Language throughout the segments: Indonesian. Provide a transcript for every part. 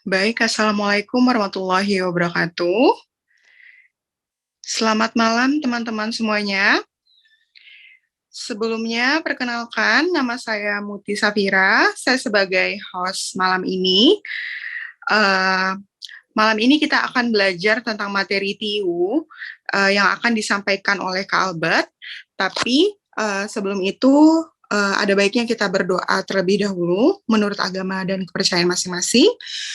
Baik, Assalamualaikum warahmatullahi wabarakatuh. Selamat malam teman-teman semuanya. Sebelumnya, perkenalkan nama saya Muti Safira. Saya sebagai host malam ini. Eh, Malam ini kita akan belajar tentang materi TIU yang akan disampaikan oleh Kak Albert. Tapi sebelum itu, ada baiknya kita berdoa terlebih dahulu menurut agama dan kepercayaan masing-masing.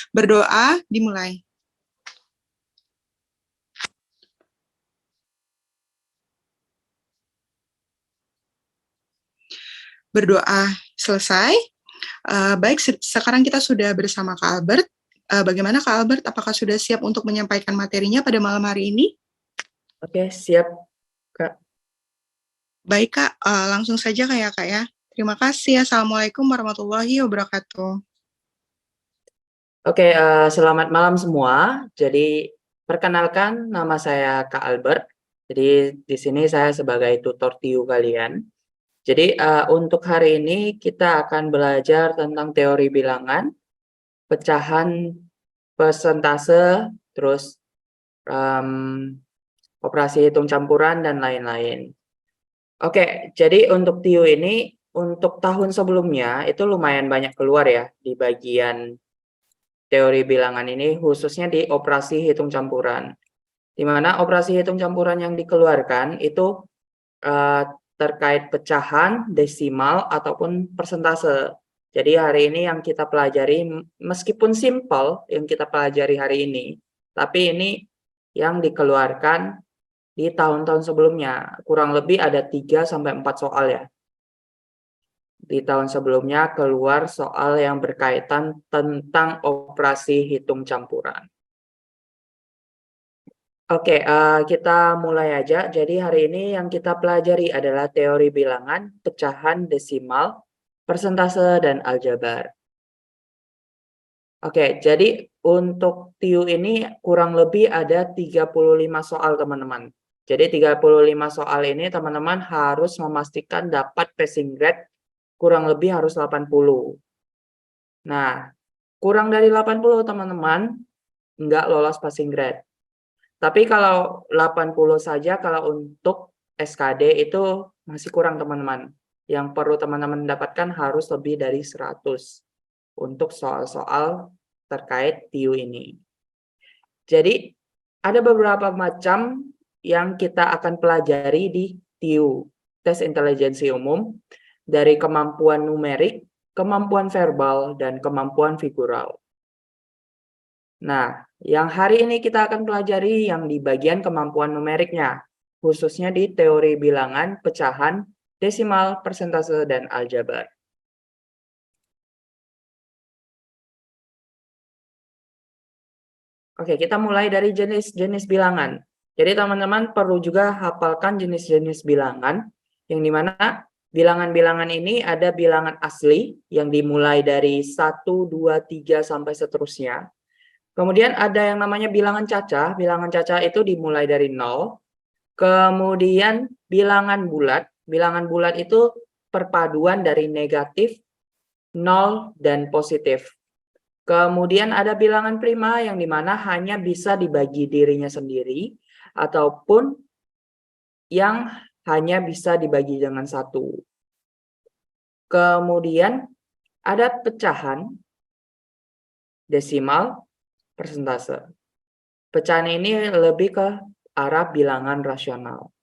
Berdoa dimulai. Berdoa selesai. Baik, sekarang kita sudah bersama Kak Albert. Bagaimana Kak Albert? Apakah sudah siap untuk menyampaikan materinya pada malam hari ini? Oke, siap, Kak. Baik Kak, langsung saja Kak ya. Terima kasih. Assalamualaikum warahmatullahi wabarakatuh. Oke, selamat malam semua. Jadi, perkenalkan nama saya Kak Albert. Jadi, di sini saya sebagai tutor TIU kalian. Jadi, untuk hari ini kita akan belajar tentang teori bilangan, pecahan, persentase, terus operasi hitung campuran, dan lain-lain. Oke, jadi untuk TIU ini, untuk tahun sebelumnya itu lumayan banyak keluar ya di bagian teori bilangan ini, khususnya di operasi hitung campuran. Di mana operasi hitung campuran yang dikeluarkan itu terkait pecahan, desimal, ataupun persentase. Jadi hari ini yang kita pelajari, meskipun simpel yang kita pelajari hari ini, tapi ini yang dikeluarkan di tahun-tahun sebelumnya. Kurang lebih ada 3-4 soal ya. Di tahun sebelumnya keluar soal yang berkaitan tentang operasi hitung campuran. Oke, kita mulai aja. Jadi hari ini yang kita pelajari adalah teori bilangan, pecahan, desimal, persentase, dan aljabar. Oke, jadi untuk TIU ini kurang lebih ada 35 soal teman-teman. Jadi 35 soal ini teman-teman harus memastikan dapat passing grade kurang lebih harus 80. Nah, kurang dari 80 teman-teman nggak lolos passing grade. Tapi kalau 80 saja kalau untuk SKD itu masih kurang teman-teman. Yang perlu teman-teman dapatkan harus lebih dari 100 untuk soal-soal terkait TIU ini. Jadi ada beberapa macam yang kita akan pelajari di TIU, tes intelijensi umum, dari kemampuan numerik, kemampuan verbal, dan kemampuan figural. Nah, yang hari ini kita akan pelajari yang di bagian kemampuan numeriknya, khususnya di teori bilangan, pecahan, desimal, persentase, dan aljabar. Oke, kita mulai dari jenis-jenis bilangan. Jadi teman-teman perlu juga hafalkan jenis-jenis bilangan, yang dimana bilangan-bilangan ini ada bilangan asli, yang dimulai dari 1, 2, 3, sampai seterusnya. Kemudian ada yang namanya bilangan cacah. Bilangan cacah itu dimulai dari 0. Kemudian bilangan bulat itu perpaduan dari negatif, 0, dan positif. Kemudian ada bilangan prima yang dimana hanya bisa dibagi dirinya sendiri, ataupun yang hanya bisa dibagi dengan 1. Kemudian ada pecahan, desimal, persentase. Pecahan ini lebih ke arah bilangan rasional.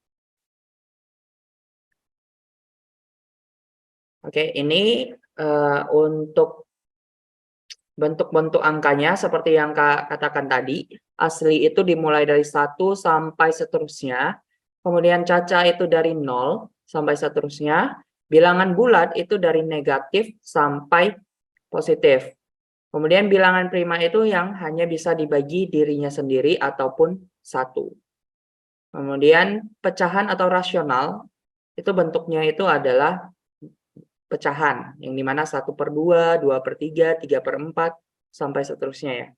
Oke, ini untuk bentuk-bentuk angkanya seperti yang Kak katakan tadi. Asli itu dimulai dari 1 sampai seterusnya. Kemudian cacah itu dari 0 sampai seterusnya. Bilangan bulat itu dari negatif sampai positif. Kemudian bilangan prima itu yang hanya bisa dibagi dirinya sendiri ataupun 1. Kemudian pecahan atau rasional itu bentuknya itu adalah pecahan, yang dimana 1/2, 2/3, 3/4, sampai seterusnya ya.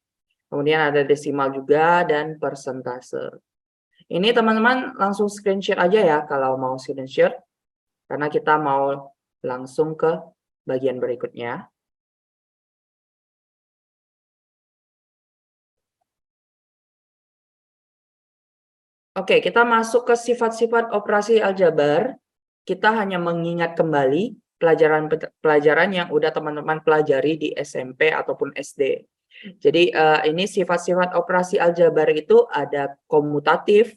Kemudian ada desimal juga dan persentase. Ini teman-teman langsung screenshot aja ya kalau mau screenshot, karena kita mau langsung ke bagian berikutnya. Oke, kita masuk ke sifat-sifat operasi aljabar. Kita hanya mengingat kembali pelajaran yang udah teman-teman pelajari di SMP ataupun SD. Jadi ini sifat-sifat operasi aljabar itu ada komutatif,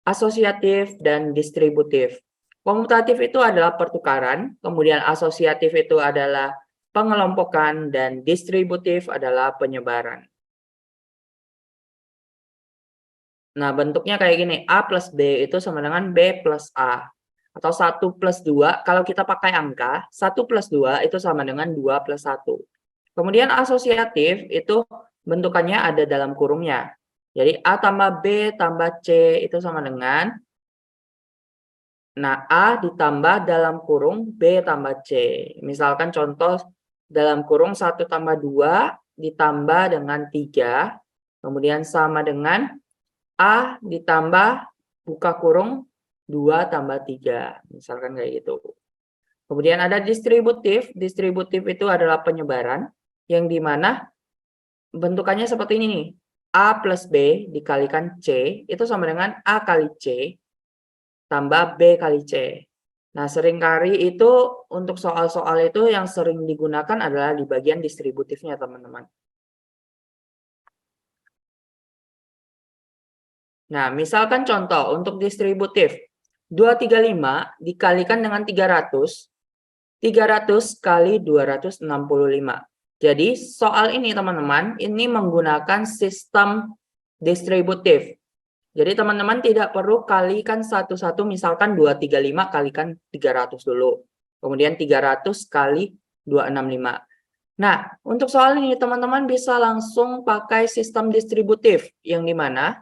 asosiatif, dan distributif. Komutatif itu adalah pertukaran, kemudian asosiatif itu adalah pengelompokan, dan distributif adalah penyebaran. Nah, bentuknya kayak gini, A plus B itu sama dengan B plus A. Atau 1 plus 2, kalau kita pakai angka, 1 plus 2 itu sama dengan 2 plus 1. Kemudian asosiatif itu bentukannya ada dalam kurungnya. Jadi A tambah B tambah C itu sama dengan, nah A ditambah dalam kurung B tambah C. Misalkan contoh dalam kurung 1 tambah 2 ditambah dengan 3, kemudian sama dengan A ditambah buka kurung 2 tambah 3. Misalkan kayak gitu. Kemudian ada distributif. Distributif itu adalah penyebaran yang dimana bentukannya seperti ini nih. A plus B dikalikan C itu sama dengan A kali C tambah B kali C. Nah, seringkali itu untuk soal-soal itu yang sering digunakan adalah di bagian distributifnya, teman-teman. Nah, misalkan contoh untuk distributif. 235 dikalikan dengan 300. 300 kali 265. Jadi soal ini teman-teman, ini menggunakan sistem distributif. Jadi teman-teman tidak perlu kalikan satu-satu, misalkan 235 kalikan 300 dulu. Kemudian 300 kali 265. Nah, untuk soal ini teman-teman bisa langsung pakai sistem distributif, yang dimana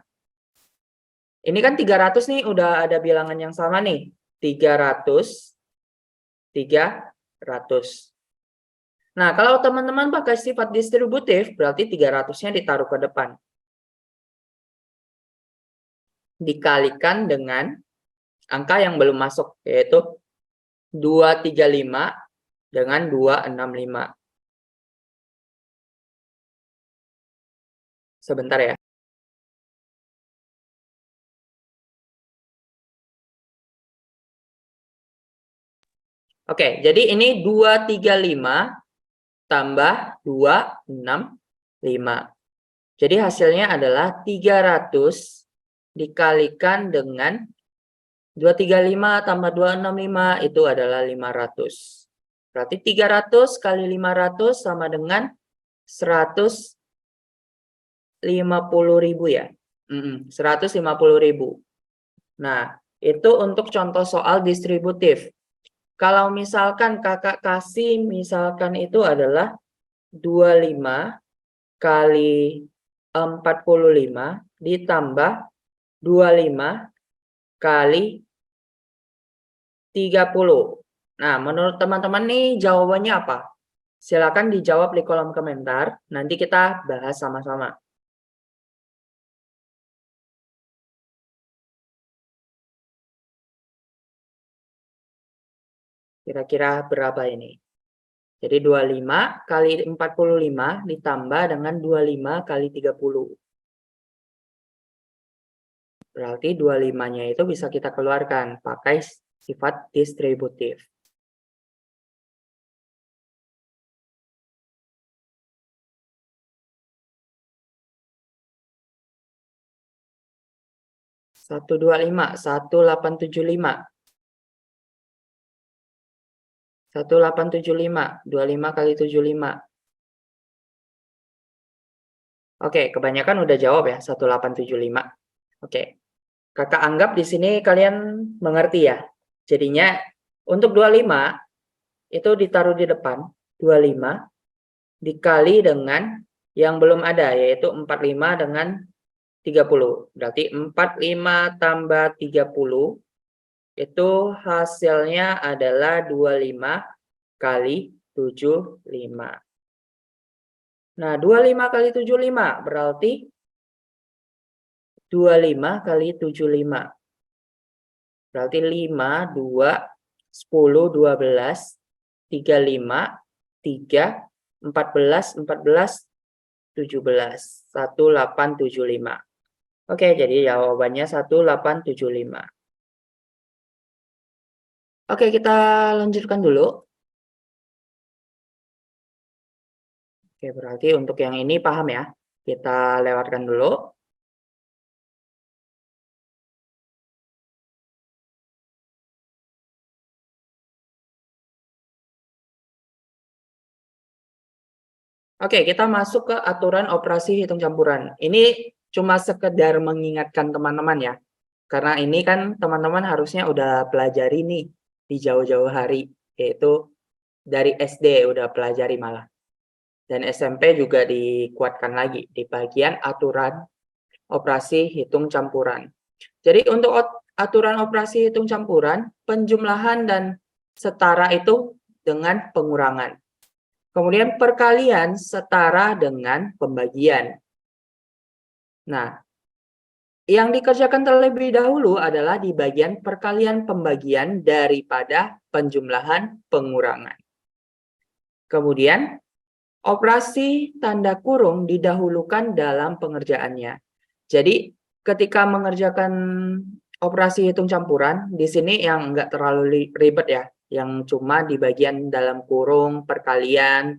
ini kan 300 nih udah ada bilangan yang sama nih. 300, 300. Nah, kalau teman-teman pakai sifat distributif, berarti 300-nya ditaruh ke depan. Dikalikan dengan angka yang belum masuk, yaitu 235 dengan 265. Sebentar ya. Oke, jadi ini 235 tambah 265. Jadi hasilnya adalah 300 dikalikan dengan 235 tambah 265 itu adalah 500. Berarti 300 kali 500 sama dengan 150.000 ya. 150.000. Nah, itu untuk contoh soal distributif. Kalau misalkan kakak kasih, misalkan itu adalah 25 kali 45 ditambah 25 kali 30. Nah, menurut teman-teman nih jawabannya apa? Silakan dijawab di kolom komentar, nanti kita bahas sama-sama. Kira-kira berapa ini? Jadi 25 kali 45 ditambah dengan 25 kali 30. Berarti 25-nya itu bisa kita keluarkan pakai sifat distributif. Satu 25, 1875. 1875, 25 kali 75. Oke, kebanyakan udah jawab ya, 1875. Oke. Kakak anggap di sini kalian mengerti ya. Jadinya untuk 25 itu ditaruh di depan, 25 dikali dengan yang belum ada yaitu 45 dengan 30. Berarti 45 tambah 30 itu hasilnya adalah 25 kali 75. Nah, 25 kali 75 berarti 25 kali 75. Berarti 5, 2, 10, 12, 35, 3, 14, 14, 17. 1875. Oke, jadi jawabannya 1875. Oke, kita lanjutkan dulu. Oke, berarti untuk yang ini paham ya. Kita lewatkan dulu. Oke, kita masuk ke aturan operasi hitung campuran. Ini cuma sekedar mengingatkan teman-teman ya. Karena ini kan teman-teman harusnya udah pelajari nih di jauh-jauh hari. Yaitu dari SD udah pelajari malah. Dan SMP juga dikuatkan lagi di bagian aturan operasi hitung campuran. Jadi untuk aturan operasi hitung campuran, penjumlahan dan setara itu dengan pengurangan. Kemudian perkalian setara dengan pembagian. Nah, yang dikerjakan terlebih dahulu adalah di bagian perkalian pembagian daripada penjumlahan pengurangan. Kemudian, operasi tanda kurung didahulukan dalam pengerjaannya. Jadi, ketika mengerjakan operasi hitung campuran, di sini yang enggak terlalu ribet ya, yang cuma di bagian dalam kurung, perkalian,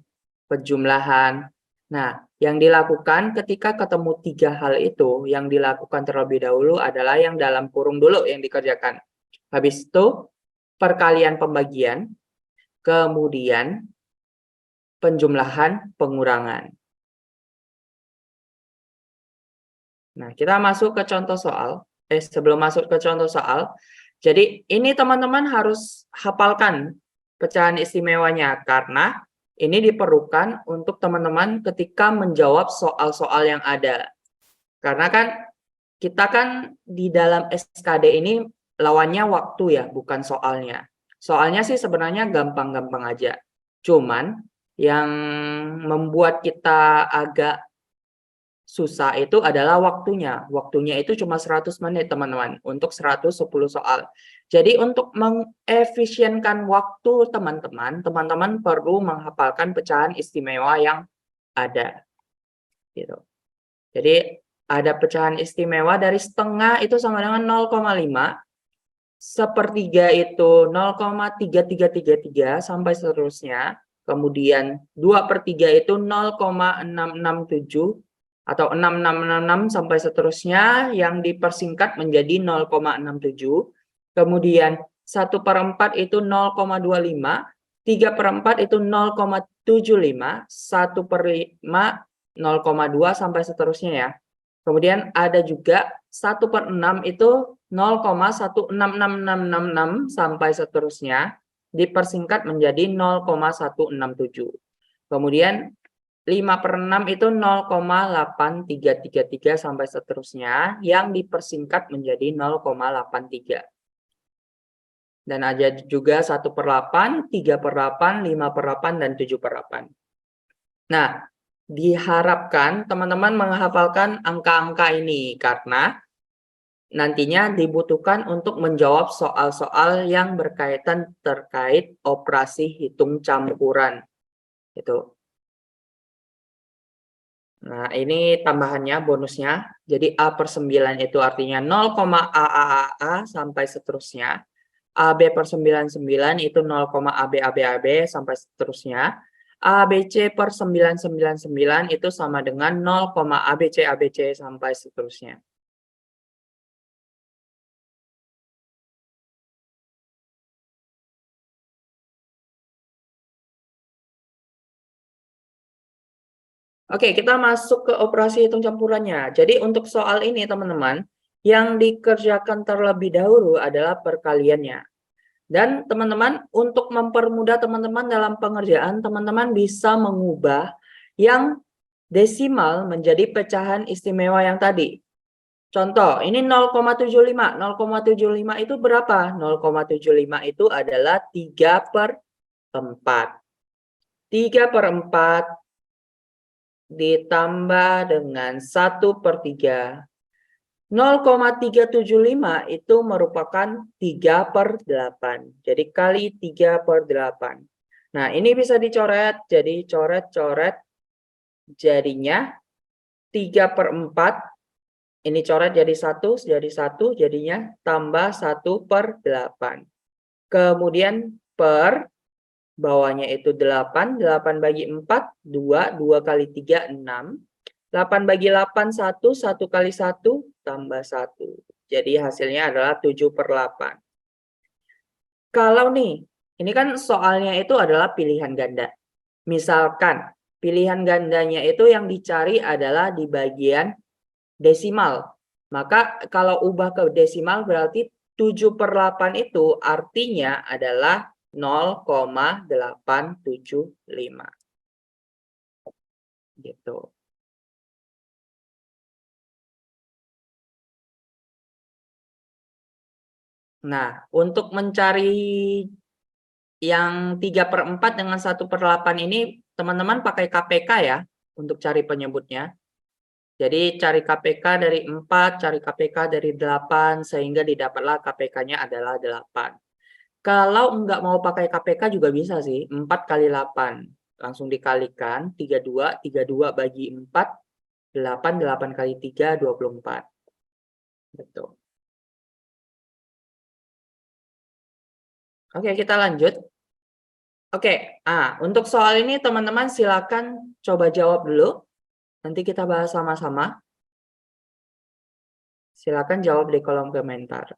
penjumlahan. Nah, yang dilakukan ketika ketemu tiga hal itu, yang dilakukan terlebih dahulu adalah yang dalam kurung dulu yang dikerjakan. Habis itu, perkalian pembagian, kemudian penjumlahan pengurangan. Nah, kita masuk ke contoh soal. Sebelum masuk ke contoh soal, jadi ini teman-teman harus hafalkan pecahan istimewanya karena ini diperlukan untuk teman-teman ketika menjawab soal-soal yang ada. Karena kan kita kan di dalam SKD ini lawannya waktu ya, bukan soalnya. Soalnya sih sebenarnya gampang-gampang aja. Cuman yang membuat kita agak susah itu adalah waktunya. Waktunya itu cuma 100 menit, teman-teman, untuk 110 soal. Jadi untuk mengefisienkan waktu teman-teman, teman-teman perlu menghafalkan pecahan istimewa yang ada. Gitu. Jadi ada pecahan istimewa dari setengah itu sama dengan 0,5, sepertiga itu 0,3333 sampai seterusnya. Kemudian 2/3 itu 0,667 atau 6666 sampai seterusnya yang dipersingkat menjadi 0,67. Kemudian 1/4 itu 0,25, 3/4 itu 0,75, 1/5 0,2 sampai seterusnya ya. Kemudian ada juga 1/6 itu 0,166666 sampai seterusnya dipersingkat menjadi 0,167. Kemudian 5/6 itu 0,8333 sampai seterusnya yang dipersingkat menjadi 0,83. Dan ada juga 1/8, 3/8, 5/8, dan 7/8. Nah, diharapkan teman-teman menghafalkan angka-angka ini karena nantinya dibutuhkan untuk menjawab soal-soal yang berkaitan terkait operasi hitung campuran. Itu. Nah, ini tambahannya, bonusnya. Jadi A/9 itu artinya 0,AAAA sampai seterusnya. AB/99 itu 0,ABABAB sampai seterusnya. ABC/999 itu sama dengan 0,ABCABC sampai seterusnya. Oke, kita masuk ke operasi hitung campurannya. Jadi untuk soal ini teman-teman, yang dikerjakan terlebih dahulu adalah perkaliannya. Dan teman-teman, untuk mempermudah teman-teman dalam pengerjaan, teman-teman bisa mengubah yang desimal menjadi pecahan istimewa yang tadi. Contoh, ini 0,75. 0,75 itu berapa? 0,75 itu adalah 3/4. 3/4 ditambah dengan 1/3. 0,375 itu merupakan 3/8. Jadi kali 3/8. Nah, ini bisa dicoret. Jadi coret-coret jadinya 3/4 Ini coret jadi 1, jadinya tambah 1/8. Kemudian per bawahnya itu 8, 8 bagi 4, 2, 2 kali 3, 6. 8 bagi 8, 1, 1 kali 1, tambah 1. Jadi hasilnya adalah 7/8. Kalau nih, ini kan soalnya itu adalah pilihan ganda. Misalkan pilihan gandanya itu yang dicari adalah di bagian desimal. Maka kalau ubah ke desimal berarti 7/8 itu artinya adalah 0,875. Gitu. Nah, untuk mencari yang 3/4 dengan 1/8 ini, teman-teman pakai KPK ya, untuk cari penyebutnya. Jadi cari KPK dari 4, cari KPK dari 8, sehingga didapatlah KPK-nya adalah 8. Kalau enggak mau pakai KPK juga bisa sih, 4 kali 8. Langsung dikalikan, 32, 32 bagi 4, 8, 8 kali 3, 24. Betul. Oke, kita lanjut. Oke, untuk soal ini teman-teman silakan coba jawab dulu. Nanti kita bahas sama-sama. Silakan jawab di kolom komentar.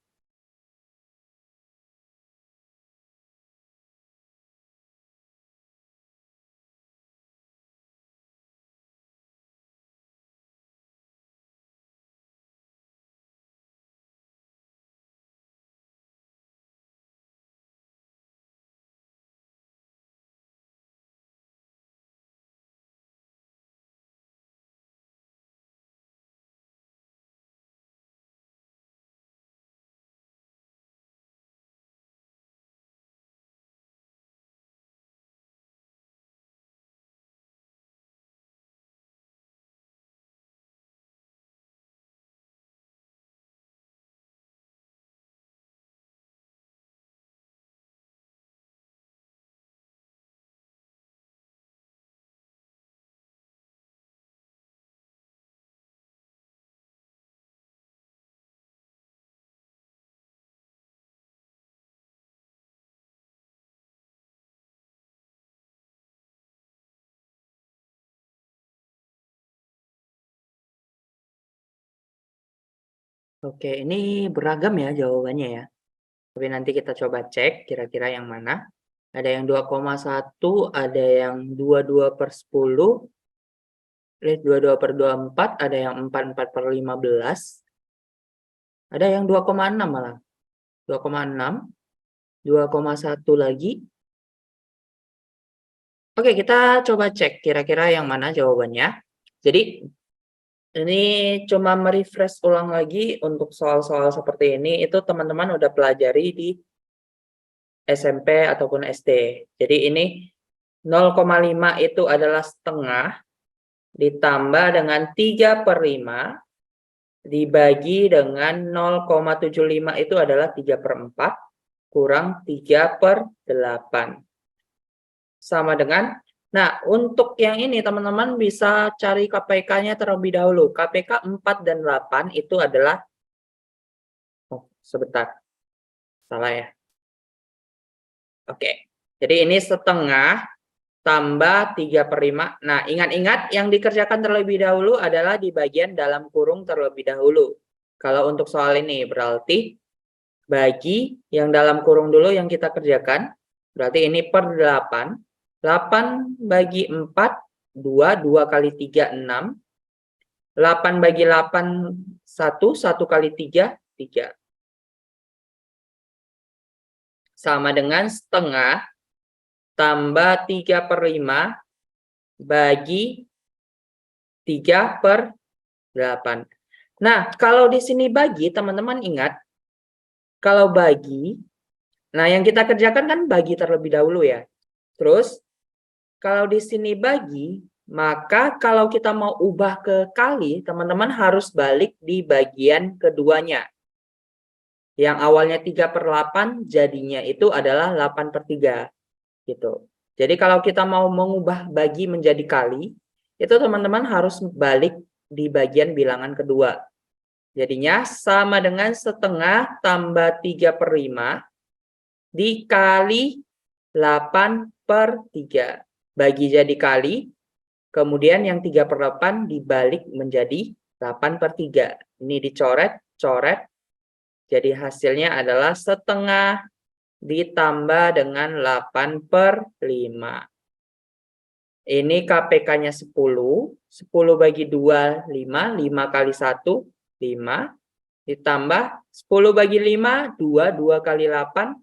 Oke, ini beragam ya jawabannya ya. Tapi nanti kita coba cek kira-kira yang mana. Ada yang 2,1, ada yang 22/10, 22/24, ada yang 44/15. Ada yang 2,6 malah. 2,6, 2,1 lagi. Oke, kita coba cek kira-kira yang mana jawabannya. Jadi, ini cuma merefresh ulang lagi untuk soal-soal seperti ini, itu teman-teman udah pelajari di SMP ataupun SD. Jadi ini 0,5 itu adalah setengah, ditambah dengan 3/5, dibagi dengan 0,75 itu adalah 3/4, kurang 3/8. Sama dengan, nah untuk yang ini teman-teman bisa cari KPK-nya terlebih dahulu. KPK 4 dan 8 itu adalah, sebentar, salah ya. Oke, jadi ini setengah tambah 3/5. Nah, ingat-ingat yang dikerjakan terlebih dahulu adalah di bagian dalam kurung terlebih dahulu. Kalau untuk soal ini berarti bagi yang dalam kurung dulu yang kita kerjakan. Berarti ini per 8. 8 bagi 4, 2. 2 kali 3, 6. 8 bagi 8, 1. 1 kali 3, 3. Sama dengan setengah tambah 3/5 bagi 3/8. Nah, kalau di sini bagi, teman-teman ingat, kalau bagi, nah yang kita kerjakan kan bagi terlebih dahulu ya. Terus, kalau di sini bagi, maka kalau kita mau ubah ke kali, teman-teman harus balik di bagian keduanya. Yang awalnya 3/8, jadinya itu adalah 8/3. Gitu. Jadi kalau kita mau mengubah bagi menjadi kali, itu teman-teman harus balik di bagian bilangan kedua. Jadinya sama dengan setengah tambah 3/5 dikali 8/3. Bagi jadi kali, kemudian yang 3/8 dibalik menjadi 8/3. Ini dicoret, coret. Jadi hasilnya adalah setengah ditambah dengan 8/5. Ini KPK-nya 10. 10 bagi 2, 5. 5 kali 1, 5. Ditambah 10 bagi 5, 2. 2 kali 8,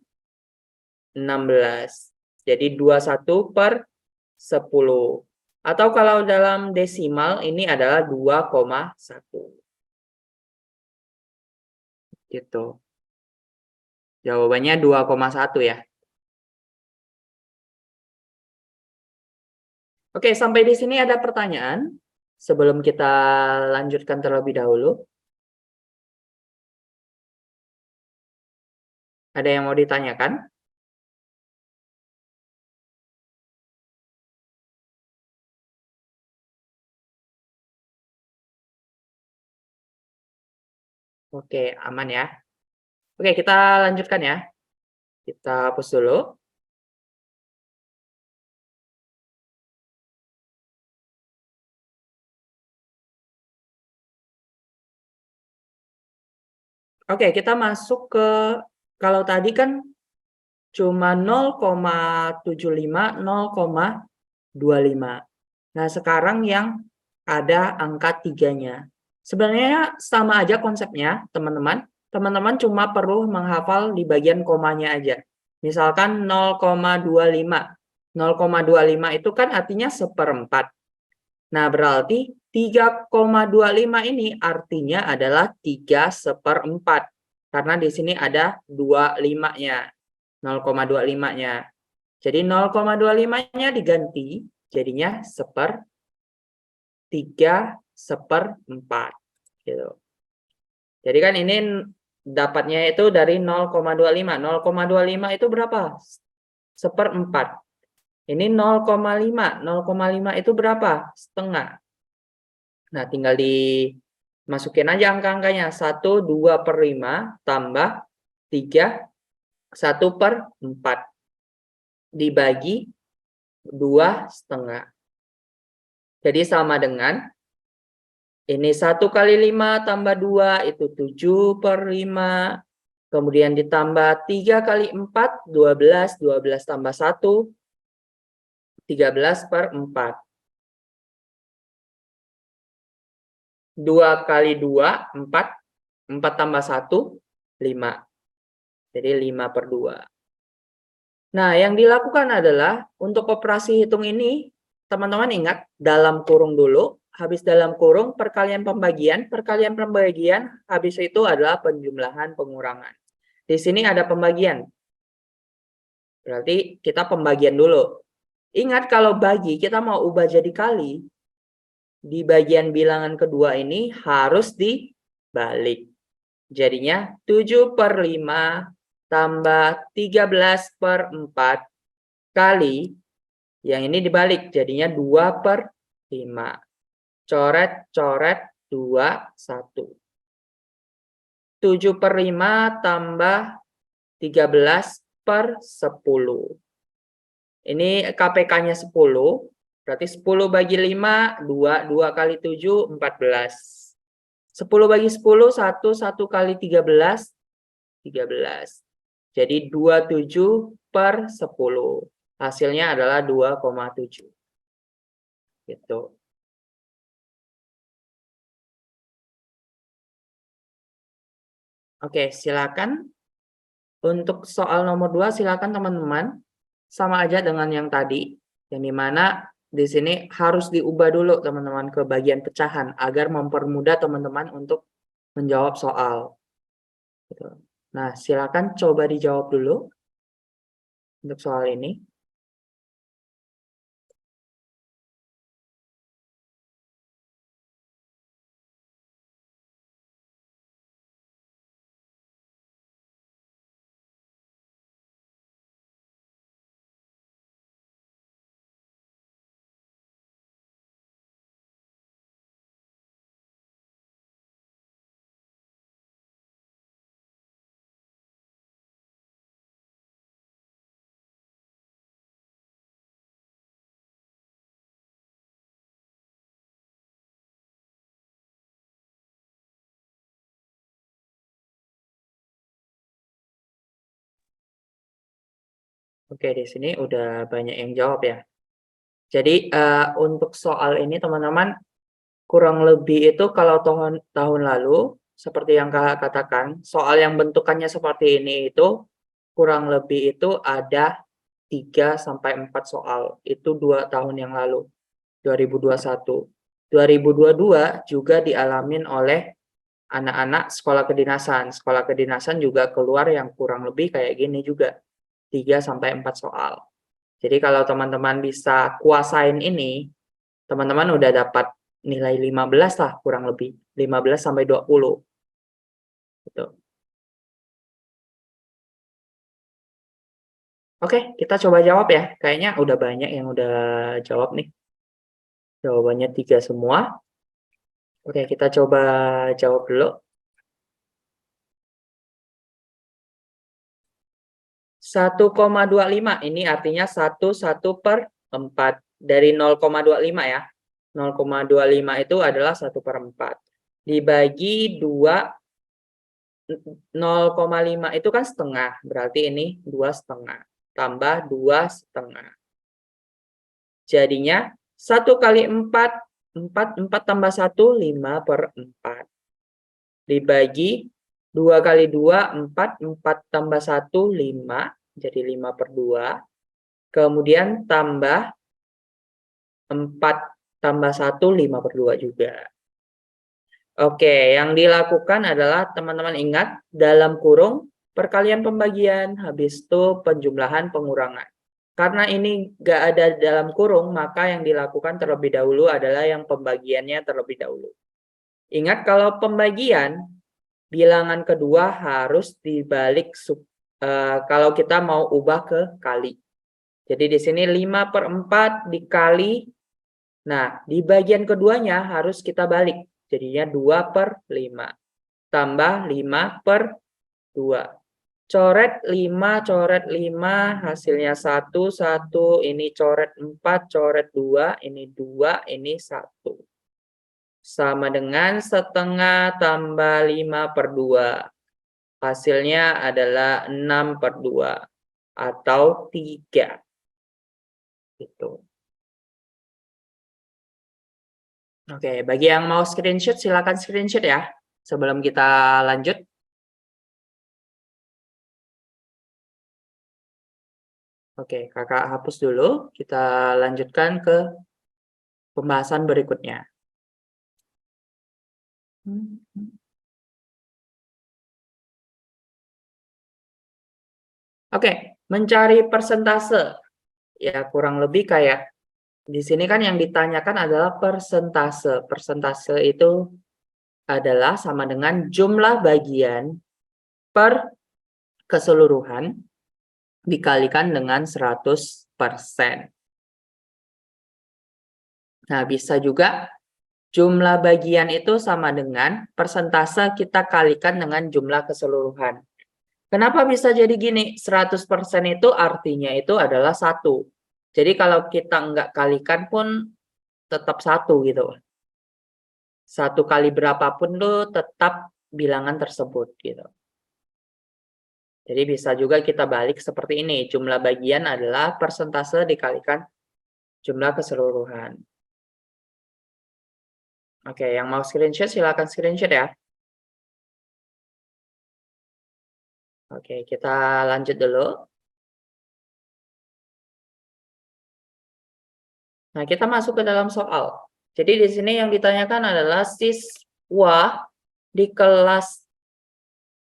16. Jadi 21/10. Atau kalau dalam desimal ini adalah 2,1. Gitu. Jawabannya 2,1 ya. Oke, sampai di sini ada pertanyaan sebelum kita lanjutkan terlebih dahulu. Ada yang mau ditanyakan? Oke, aman ya. Oke, kita lanjutkan ya. Kita hapus dulu. Oke, kita masuk ke, kalau tadi kan cuma 0,75, 0,25. Nah, sekarang yang ada angka 3-nya. Sebenarnya sama aja konsepnya, teman-teman. Teman-teman cuma perlu menghafal di bagian komanya aja. Misalkan 0,25. 0,25 itu kan artinya 1/4. Nah, berarti 3,25 ini artinya adalah 3/4. Karena di sini ada 25-nya. 0,25-nya. Jadi 0,25-nya diganti, jadinya 3/4. Gitu. Jadi kan ini dapatnya itu dari 0,25. 0,25 itu berapa? 1/4. Ini 0,5. 0,5 itu berapa? Setengah. Nah, tinggal dimasukin aja angka-angkanya. 1, 2/5 tambah 3, 1/4. Dibagi 2,5. Jadi sama dengan ini 1 kali 5 tambah 2 itu 7/5. Kemudian ditambah 3 kali 4, 12. 12 tambah 1, 13/4. 2 kali 2, 4. 4 tambah 1, 5. Jadi 5/2. Nah, yang dilakukan adalah untuk operasi hitung ini, teman-teman ingat dalam kurung dulu, habis dalam kurung perkalian pembagian, habis itu adalah penjumlahan pengurangan. Di sini ada pembagian. Berarti kita pembagian dulu. Ingat kalau bagi kita mau ubah jadi kali, di bagian bilangan kedua ini harus dibalik. Jadinya 7/5 tambah 13/4 kali, yang ini dibalik, jadinya 2/5. Coret, coret, 2, 1. 7/5 tambah 13/10. Ini KPK-nya 10, berarti 10 bagi 5, 2. 2 kali 7, 14. 10 bagi 10, 1. 1 kali 13, 13. Jadi 27/10. Hasilnya adalah 2,7. Gitu. Oke, silakan. Untuk soal nomor 2, silakan teman-teman. Sama aja dengan yang tadi. Yang dimana di sini harus diubah dulu teman-teman ke bagian pecahan. Agar mempermudah teman-teman untuk menjawab soal. Gitu. Nah, silakan coba dijawab dulu. Untuk soal ini. Oke, di sini udah banyak yang jawab ya. Jadi untuk soal ini teman-teman kurang lebih itu kalau tahun lalu seperti yang Kakak katakan, soal yang bentukannya seperti ini itu kurang lebih itu ada 3 sampai 4 soal. Itu 2 tahun yang lalu, 2021. 2022 juga dialamin oleh anak-anak sekolah kedinasan. Sekolah kedinasan juga keluar yang kurang lebih kayak gini juga, 3 sampai 4 soal. Jadi kalau teman-teman bisa kuasain ini, teman-teman udah dapat nilai 15 lah kurang lebih, 15 sampai 20 gitu. Oke, kita coba jawab ya. Kayaknya udah banyak yang udah jawab nih. Jawabannya 3 semua. Oke, kita coba jawab dulu. 1,25 ini artinya 1/4 dari 0,25 ya. 0,25 itu adalah 1/4. Dibagi 2, 0,5 itu kan setengah, berarti ini 2,5 tambah 2,5. Jadinya 1 kali 4, 4 tambah 1, 5/4. Dibagi 2 kali 2, 4, 4 tambah 1, 5, jadi 5/2. Kemudian tambah 4 tambah 1, 5/2 juga. Oke, yang dilakukan adalah teman-teman ingat dalam kurung perkalian pembagian, habis itu penjumlahan pengurangan. Karena ini nggak ada dalam kurung, maka yang dilakukan terlebih dahulu adalah yang pembagiannya terlebih dahulu. Ingat kalau pembagian, bilangan kedua harus dibalik kalau kita mau ubah ke kali. Jadi di sini 5/4 dikali, nah di bagian keduanya harus kita balik. Jadinya 2/5 tambah 5/2. Coret 5, coret 5, hasilnya 1, 1, ini coret 4, coret 2, ini 2, ini 1. Sama dengan setengah tambah 5/2. Hasilnya adalah 6/2 atau 3. Gitu. Oke, bagi yang mau screenshot silakan screenshot ya. Sebelum kita lanjut. Oke, Kakak hapus dulu. Kita lanjutkan ke pembahasan berikutnya. Oke, mencari persentase. Ya, kurang lebih kayak di sini kan yang ditanyakan adalah persentase. Persentase itu adalah sama dengan jumlah bagian per keseluruhan dikalikan dengan 100%. Nah, bisa juga jumlah bagian itu sama dengan persentase kita kalikan dengan jumlah keseluruhan. Kenapa bisa jadi gini? 100% itu artinya itu adalah 1. Jadi kalau kita nggak kalikan pun tetap 1 gitu. 1 kali berapapun tuh tetap bilangan tersebut gitu. Jadi bisa juga kita balik seperti ini. Jumlah bagian adalah persentase dikalikan jumlah keseluruhan. Oke, yang mau screenshot silakan screenshot ya. Oke, kita lanjut dulu. Nah, kita masuk ke dalam soal. Jadi di sini yang ditanyakan adalah siswa di kelas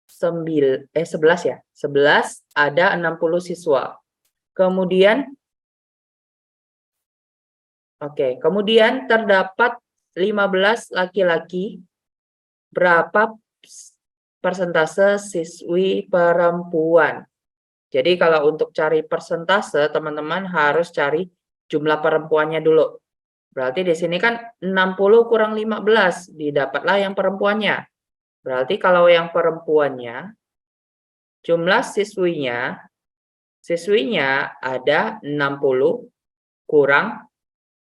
11 ya. 11 ada 60 siswa. Kemudian kemudian terdapat 15 laki-laki. Berapa persentase siswi perempuan? Jadi kalau untuk cari persentase, teman-teman harus cari jumlah perempuannya dulu. Berarti di sini kan 60 kurang 15, didapatlah yang perempuannya. Berarti kalau yang perempuannya, jumlah siswinya ada 60 kurang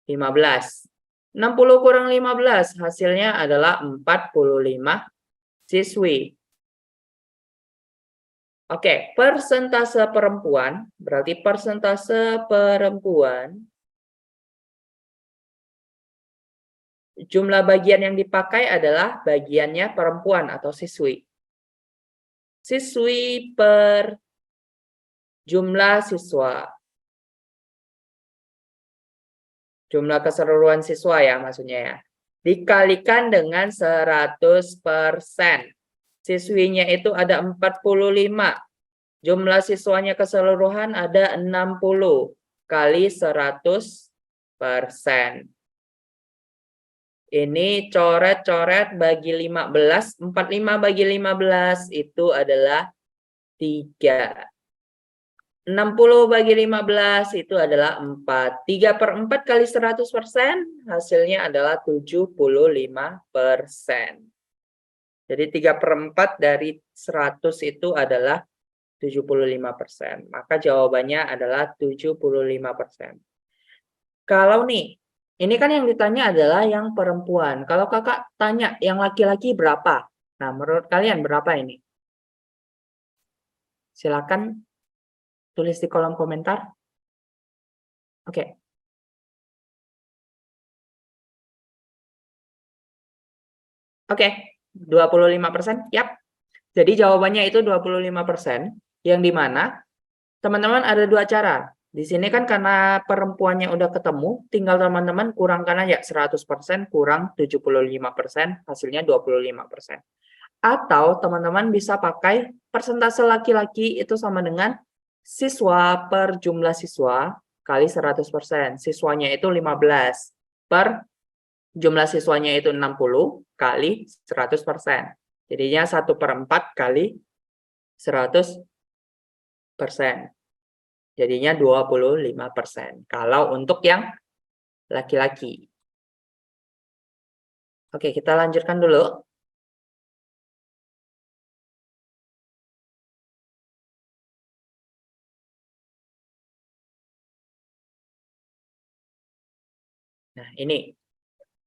15. 60 kurang 15, hasilnya adalah 45 siswi. Oke, persentase perempuan, berarti persentase perempuan, jumlah bagian yang dipakai adalah bagiannya perempuan atau siswi. Siswi per jumlah siswa. Jumlah keseluruhan siswa ya maksudnya ya. Dikalikan dengan 100%. Siswinya itu ada 45. Jumlah siswanya keseluruhan ada 60 kali 100%. Ini coret-coret bagi 15, 45 bagi 15 itu adalah 3. 60 bagi 15 itu adalah 4. 3/4 kali 100% hasilnya adalah 75%. Jadi 3/4 dari 100 itu adalah 75%. Maka jawabannya adalah 75%. Kalau nih, ini kan yang ditanya adalah yang perempuan. Kalau kakak tanya yang laki-laki berapa? Nah, menurut kalian berapa ini? Silakan tulis di kolom komentar. Oke. Oke, 25%. Yap. Jadi jawabannya itu 25%, yang dimana teman-teman ada dua cara. Di sini kan karena perempuannya udah ketemu, tinggal teman-teman kurangkan aja 100% kurang 75%, hasilnya 25%. Atau teman-teman bisa pakai persentase laki-laki itu sama dengan siswa per jumlah siswa kali 100%. Siswanya itu 15 per jumlah siswanya itu 60 kali 100%. Jadinya 1/4 kali 100%. Jadinya 25%. Kalau untuk yang laki-laki. Oke, kita lanjutkan dulu. Nah, ini.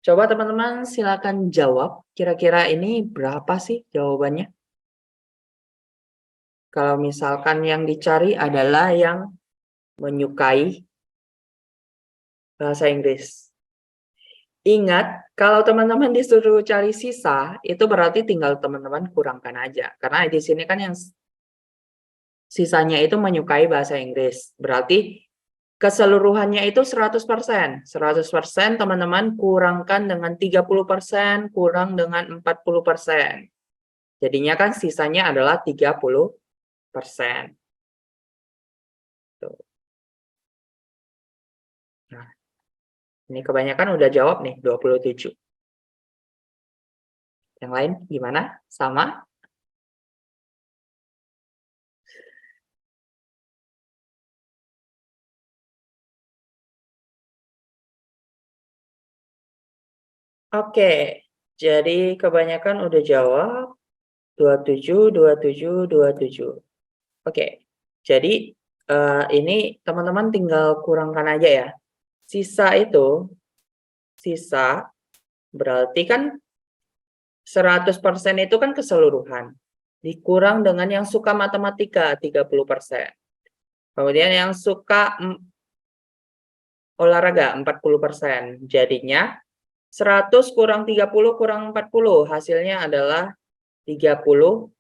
Coba teman-teman silakan jawab. Kira-kira ini berapa sih jawabannya? Kalau misalkan yang dicari adalah yang menyukai bahasa Inggris. Ingat, kalau teman-teman disuruh cari sisa, itu berarti tinggal teman-teman kurangkan aja. Karena di sini kan yang sisanya itu menyukai bahasa Inggris. Berarti keseluruhannya itu 100%. 100% teman-teman kurangkan dengan 30%, kurang dengan 40%. Jadinya kan sisanya adalah 30%. Tuh. Nah, ini kebanyakan udah jawab nih, 27. Yang lain gimana? Sama? Oke, jadi kebanyakan udah jawab 27, 27, 27. Oke, jadi ini teman-teman tinggal kurangkan aja ya. Sisa itu, sisa berarti kan 100% itu kan keseluruhan. Dikurang dengan yang suka matematika 30%. Kemudian yang suka olahraga 40%. Jadinya 100 kurang 30 kurang 40, hasilnya adalah 30%.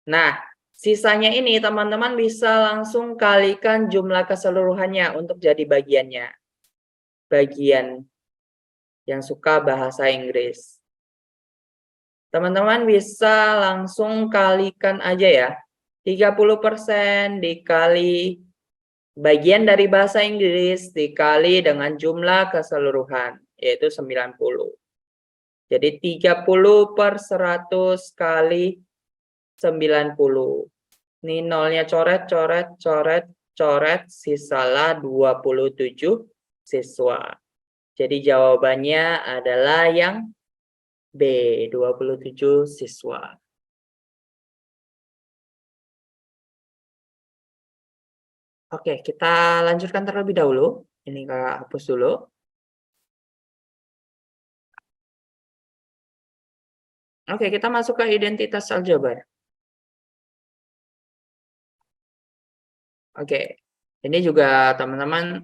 Nah, sisanya ini teman-teman bisa langsung kalikan jumlah keseluruhannya untuk jadi bagiannya. Bagian yang suka bahasa Inggris. Teman-teman bisa langsung kalikan aja ya. 30% dikali bagian dari bahasa Inggris dikali dengan jumlah keseluruhan, yaitu 90. Jadi 30/100 kali 90. Ini nolnya coret, coret, coret, coret, sisalah 27 siswa. Jadi jawabannya adalah yang B, 27 siswa. Oke, kita lanjutkan terlebih dahulu. Ini Kak hapus dulu. Oke, kita masuk ke identitas aljabar. Oke, ini juga teman-teman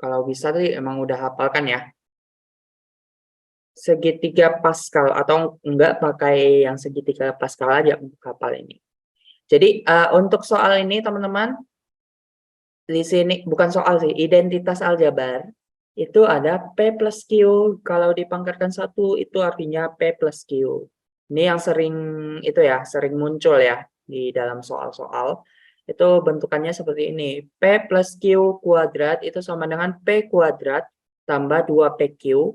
kalau bisa tadi emang udah hafalkan ya. Segitiga Pascal atau enggak pakai yang segitiga Pascal aja untuk hafal ini. Jadi untuk soal ini teman-teman di sini bukan soal sih, identitas aljabar itu ada P plus Q. Kalau dipangkatkan 1 itu artinya P plus Q. Ini yang sering itu ya, sering muncul ya di dalam soal-soal. Itu bentukannya seperti ini. P plus Q kuadrat itu sama dengan P kuadrat tambah 2PQ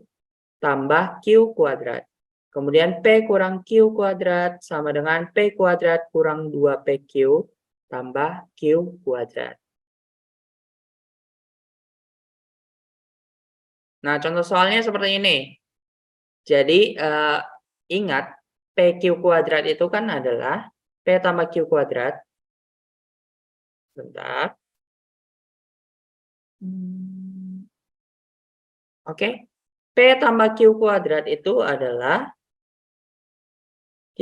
tambah Q kuadrat. Kemudian P kurang Q kuadrat sama dengan P kuadrat kurang 2PQ tambah Q kuadrat. Nah, contoh soalnya seperti ini. Jadi, ingat PQ kuadrat itu kan adalah P tambah Q kuadrat. Bentar. Oke. P tambah Q kuadrat itu adalah Q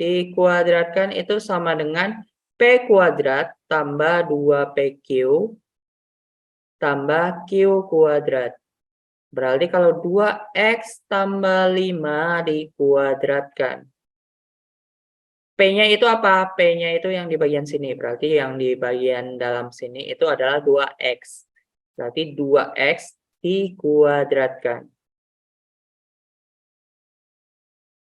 dikuadratkan itu sama dengan P kuadrat tambah 2PQ tambah Q kuadrat. Berarti kalau 2X tambah 5 dikuadratkan. P-nya itu apa? P-nya itu yang di bagian sini. Berarti yang di bagian dalam sini itu adalah 2X. Berarti 2X dikuadratkan.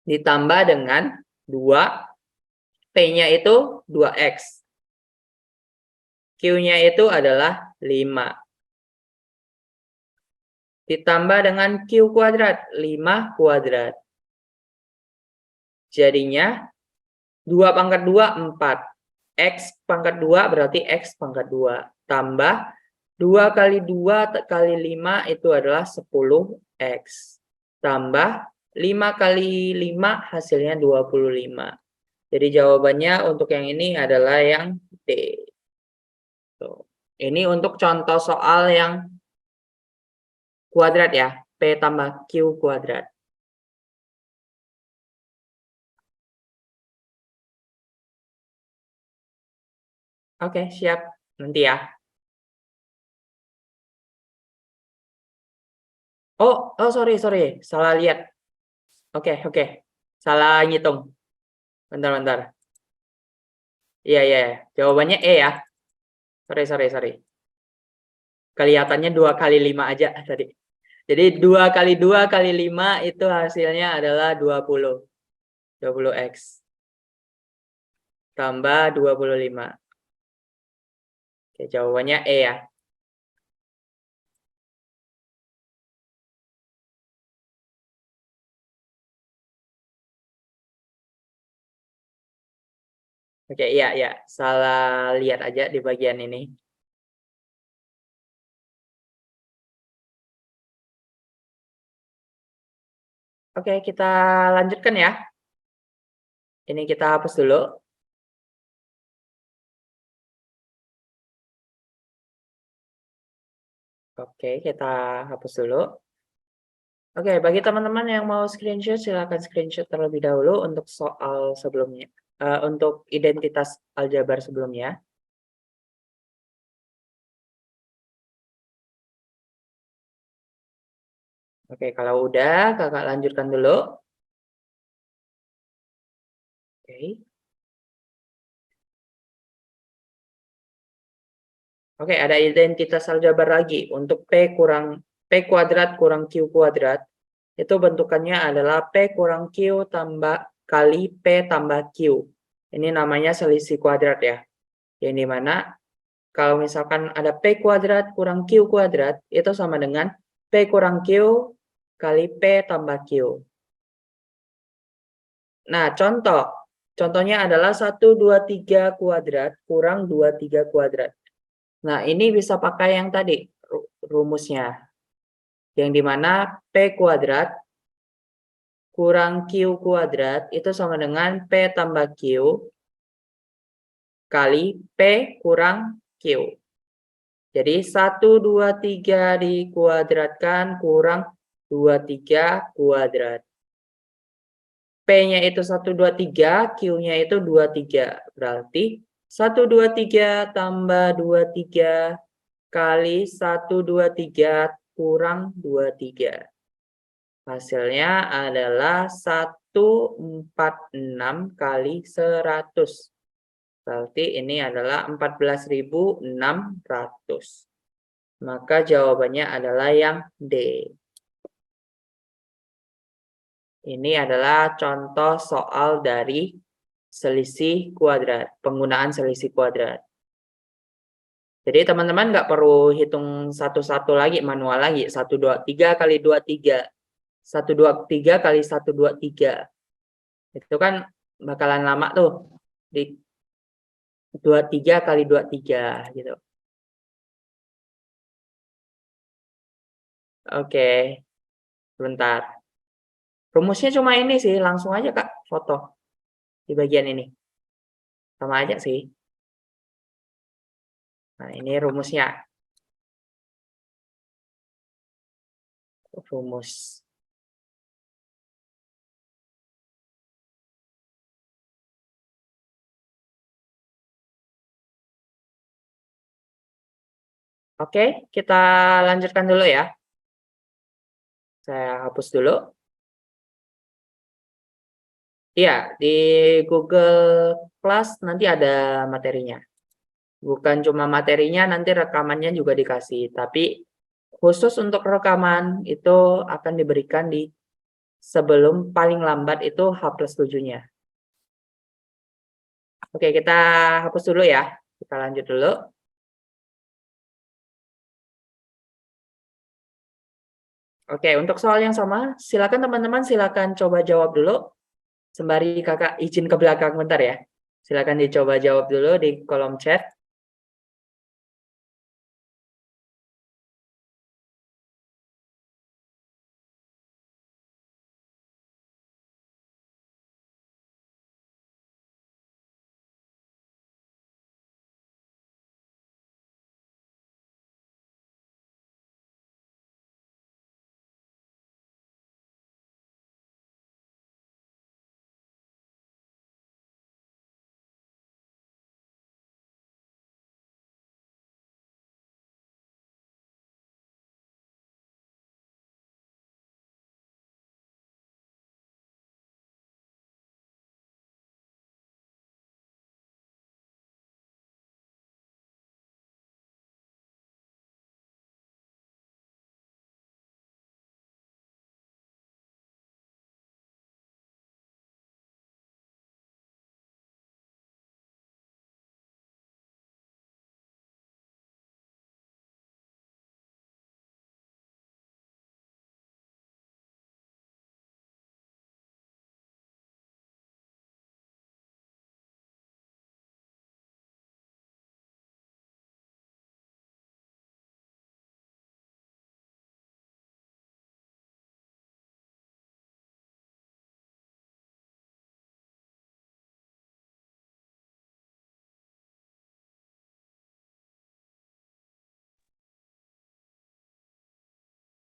Ditambah dengan 2, P-nya itu 2X. Q-nya itu adalah 5. Ditambah dengan Q kuadrat, 5 kuadrat. Jadinya 2 pangkat 2, 4. X pangkat 2 berarti X pangkat 2. Tambah 2 kali 2 kali 5 itu adalah 10X. Tambah 5 kali 5 hasilnya 25. Jadi jawabannya untuk yang ini adalah yang D. Tuh. Ini untuk contoh soal yang kuadrat ya. P tambah Q kuadrat. Oke, siap. Nanti ya. Oh, sorry. Salah lihat. Oke. Salah ngitung. Bentar. Iya. Jawabannya E ya. Sorry. Kelihatannya 2 kali 5 aja tadi. Jadi 2 kali 2 kali 5 itu hasilnya adalah 20. 20X. Tambah 25. Oke, jawabannya E ya. Oke, iya. Salah lihat aja di bagian ini. Oke, kita lanjutkan ya. Ini kita hapus dulu. Oke, kita hapus dulu. Oke, bagi teman-teman yang mau screenshot, silakan screenshot terlebih dahulu untuk soal sebelumnya. Untuk identitas aljabar sebelumnya. Oke, kalau udah, kakak lanjutkan dulu. Oke. Oke, ada identitas aljabar lagi. Untuk P kuadrat kurang Q kuadrat, itu bentukannya adalah P kurang Q tambah kali P tambah Q. Ini namanya selisih kuadrat ya. Yang dimana kalau misalkan ada P kuadrat kurang Q kuadrat, itu sama dengan P kurang Q kali P tambah Q. Nah, contohnya adalah 1, 2, 3 kuadrat kurang 2, 3 kuadrat. Nah, ini bisa pakai yang tadi, rumusnya. Yang dimana P kuadrat kurang Q kuadrat itu sama dengan P tambah Q kali P kurang Q. Jadi 1, 2, 3 dikuadratkan kurang 2, 3 kuadrat. P-nya itu 123, Q-nya itu 23. Berarti 123 tambah 23 kali 123 kurang 23. Hasilnya adalah 146 kali 100. Berarti ini adalah 14.600. Maka jawabannya adalah yang D. Ini adalah contoh soal dari selisih kuadrat, penggunaan selisih kuadrat. Jadi teman-teman nggak perlu hitung satu-satu lagi, manual lagi. 123 kali 23. 123 kali 123. Itu kan bakalan lama tuh. Di 23 kali 23 gitu. Oke, sebentar. Rumusnya cuma ini sih, langsung aja Kak, foto di bagian ini. Sama aja sih. Nah, ini rumusnya. Rumus. Oke, kita lanjutkan dulu ya. Saya hapus dulu. Iya, di Google Class nanti ada materinya. Bukan cuma materinya, nanti rekamannya juga dikasih. Tapi khusus untuk rekaman itu akan diberikan di sebelum paling lambat itu H+7-nya. Oke, kita hapus dulu ya. Kita lanjut dulu. Oke, untuk soal yang sama, silakan teman-teman silakan coba jawab dulu. Sembari kakak izin ke belakang bentar ya. Silakan dicoba jawab dulu di kolom chat.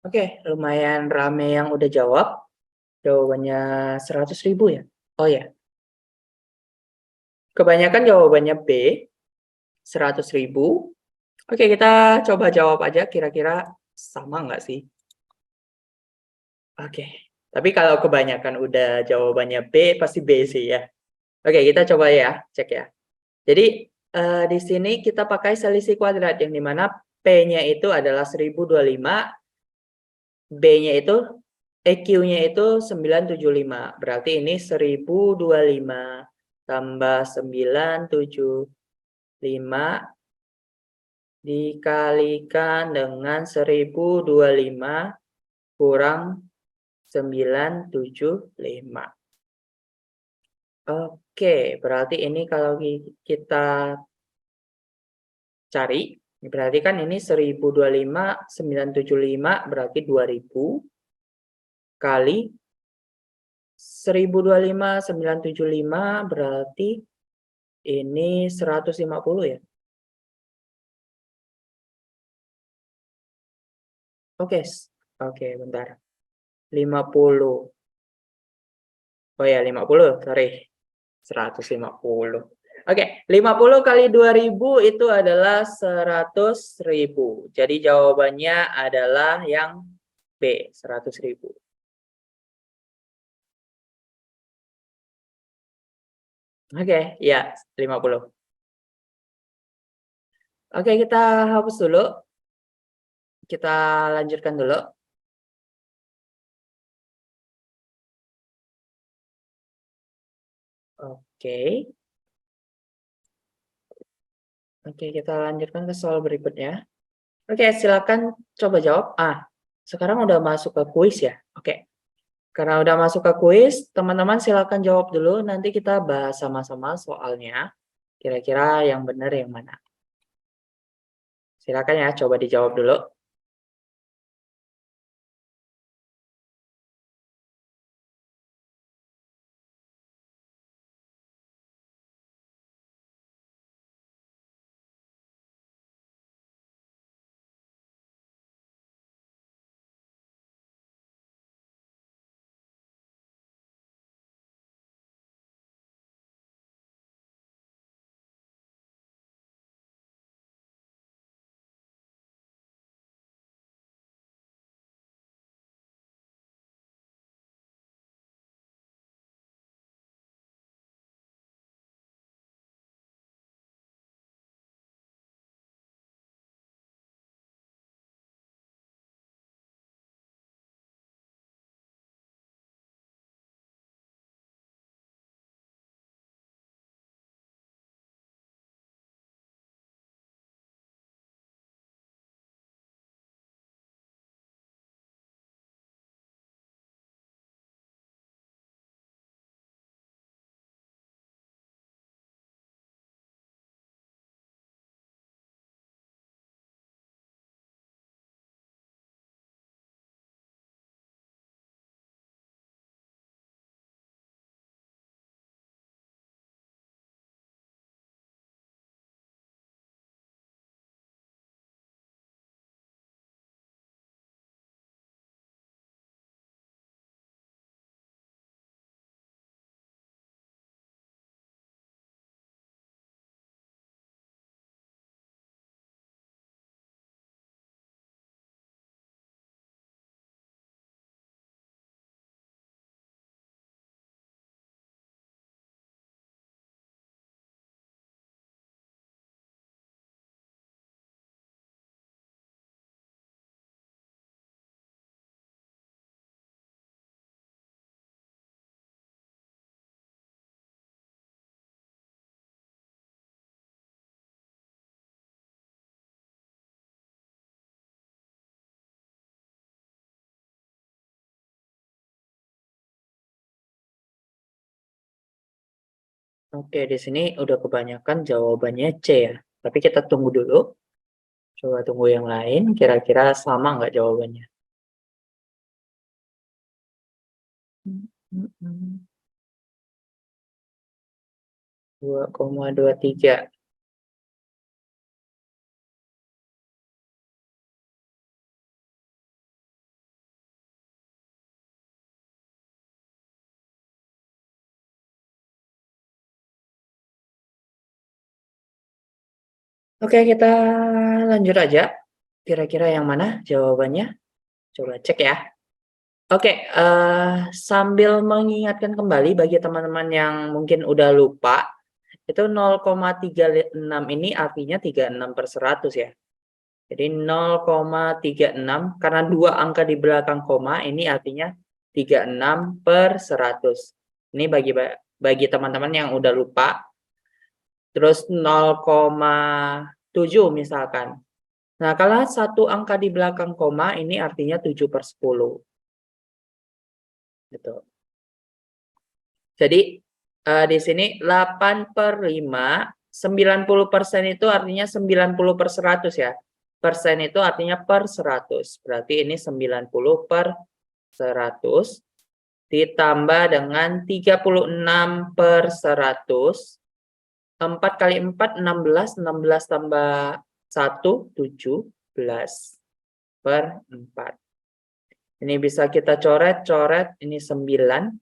Oke, lumayan rame yang udah jawab. Jawabannya 100.000 ya? Oh ya, kebanyakan jawabannya B, 100.000. Oke, kita coba jawab aja kira-kira sama nggak sih? Oke, tapi kalau kebanyakan udah jawabannya B, pasti B sih ya. Oke, kita coba ya, cek ya. Jadi, di sini kita pakai selisih kuadrat, yang dimana P-nya itu adalah 1025, B-nya itu, Q-nya itu 975. Berarti ini 1025 tambah 975 dikalikan dengan 1025 kurang 975. Oke, berarti ini kalau kita cari, berarti kan ini 1025, 975 berarti 2000 kali 1025, 975 berarti ini 150 ya. Oke, oke bentar. 50 Oh ya, 50, sorry. 150. Oke, 50 kali 2000 itu adalah 100.000. Jadi jawabannya adalah yang B, 100.000. Oke, ya, 50. Oke, kita hapus dulu. Kita lanjutkan dulu. Oke. Oke, kita lanjutkan ke soal berikutnya. Oke, silakan coba jawab. Sekarang udah masuk ke kuis ya. Oke. Karena udah masuk ke kuis, teman-teman silakan jawab dulu. Nanti kita bahas sama-sama soalnya. Kira-kira yang benar yang mana? Silakan ya, coba dijawab dulu. Oke, di sini udah kebanyakan jawabannya C ya. Tapi kita tunggu dulu. Coba tunggu yang lain, kira-kira sama nggak jawabannya? 2,23. Oke, kita lanjut aja. Kira-kira yang mana jawabannya? Coba cek ya. Oke, sambil mengingatkan kembali bagi teman-teman yang mungkin udah lupa, itu 0,36 ini artinya 36/100 ya. Jadi 0,36 karena dua angka di belakang koma ini artinya 36/100. Ini bagi teman-teman yang udah lupa. Terus 0,7 misalkan. Nah, kalau satu angka di belakang koma ini artinya 7/10. Gitu. Jadi di sini 8/5, 90% itu artinya 90/100 ya. Persen itu artinya per 100. Berarti ini 90/100 ditambah dengan 36/100. 4 kali 4, 16. 16 tambah 1, 17/4. Ini bisa kita coret, ini 9.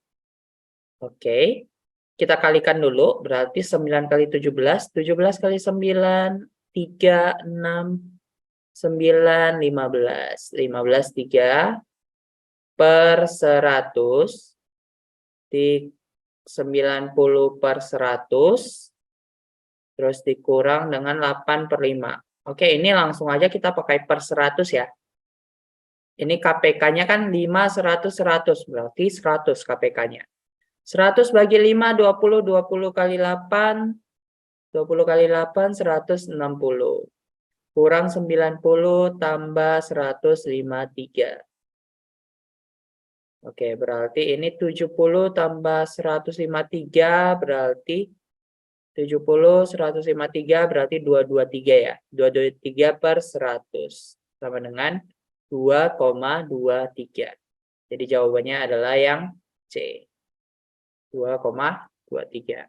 Oke. Kita kalikan dulu, berarti 9 kali 17, 17 kali 9, 3, 6, 9, 15. 15, 3 per 100, di 90 per 100, terus dikurang dengan 8 per 5. Oke, ini langsung aja kita pakai per 100 ya. Ini KPK-nya kan 5, 100, 100, berarti 100 KPK-nya. 100 bagi 5, 20, 20 kali 8, 20 kali 8, 160. Kurang 90 tambah 153. Oke, berarti ini 70 tambah 153, berarti 70, 153, berarti 223 ya. 223 per 100. Sama dengan 2,23. Jadi jawabannya adalah yang C. 2,23.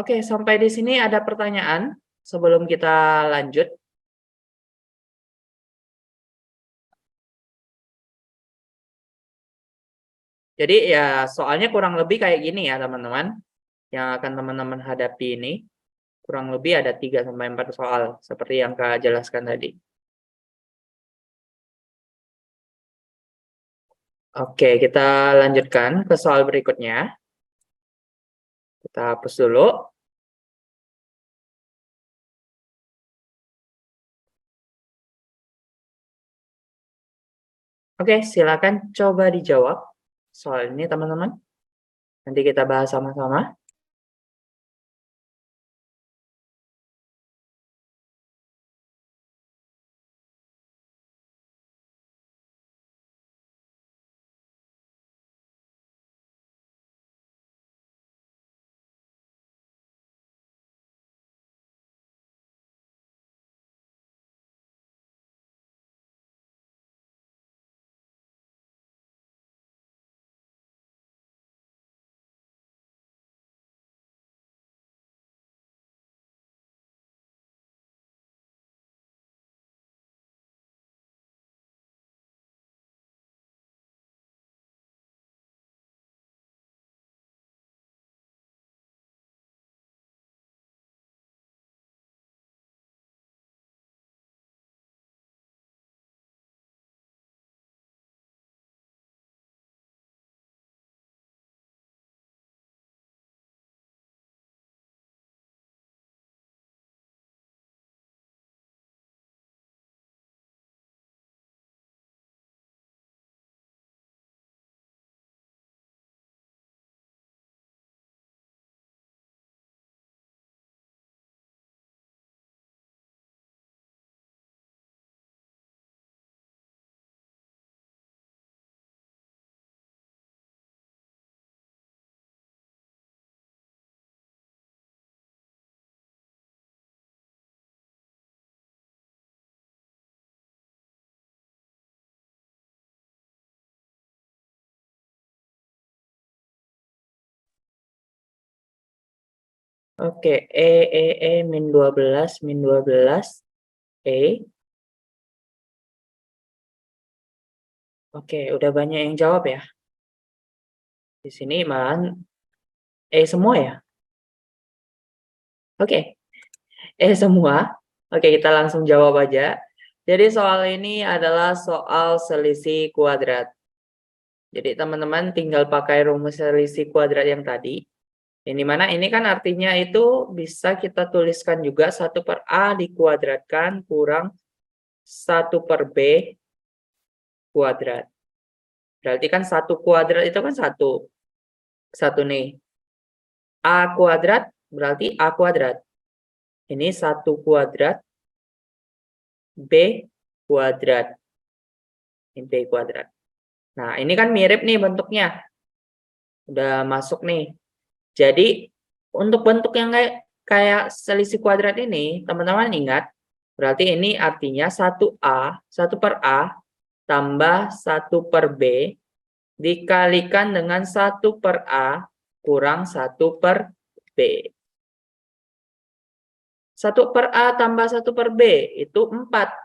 Oke, sampai di sini ada pertanyaan sebelum kita lanjut. Jadi ya soalnya kurang lebih kayak gini ya teman-teman. Yang akan teman-teman hadapi ini. Kurang lebih ada 3-4 soal. Seperti yang Kak jelaskan tadi. Oke, kita lanjutkan ke soal berikutnya. Kita hapus dulu. Oke, silakan coba dijawab soal ini teman-teman. Nanti kita bahas sama-sama. Oke, min 12, min 12, E. Oke, udah banyak yang jawab ya. Di sini malahan semua ya. Oke, semua. Oke, kita langsung jawab aja. Jadi soal ini adalah soal selisih kuadrat. Jadi teman-teman tinggal pakai rumus selisih kuadrat yang tadi. Yang dimana ini kan artinya itu bisa kita tuliskan juga 1 per A dikuadratkan kurang 1 per B kuadrat. Berarti kan 1 kuadrat itu kan 1. 1 nih. A kuadrat berarti A kuadrat. Ini 1 kuadrat B kuadrat. Ini B kuadrat. Nah, ini kan mirip nih bentuknya. Udah masuk nih. Jadi, untuk bentuk yang kayak selisih kuadrat ini, teman-teman ingat, berarti ini artinya 1A, 1 per A, tambah 1 per B, dikalikan dengan 1 per A, kurang 1 per B. 1 per A tambah 1 per B, itu 4.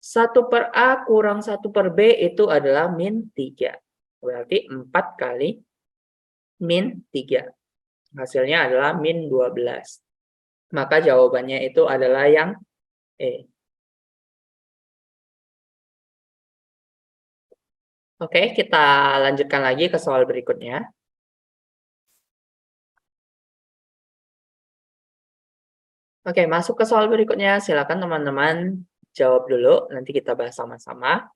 1 per A kurang 1 per B itu adalah min 3. Berarti 4 kali min 3. Hasilnya adalah min 12. Maka jawabannya itu adalah yang E. Oke, kita lanjutkan lagi ke soal berikutnya. Oke, masuk ke soal berikutnya. Silakan teman-teman jawab dulu. Nanti kita bahas sama-sama.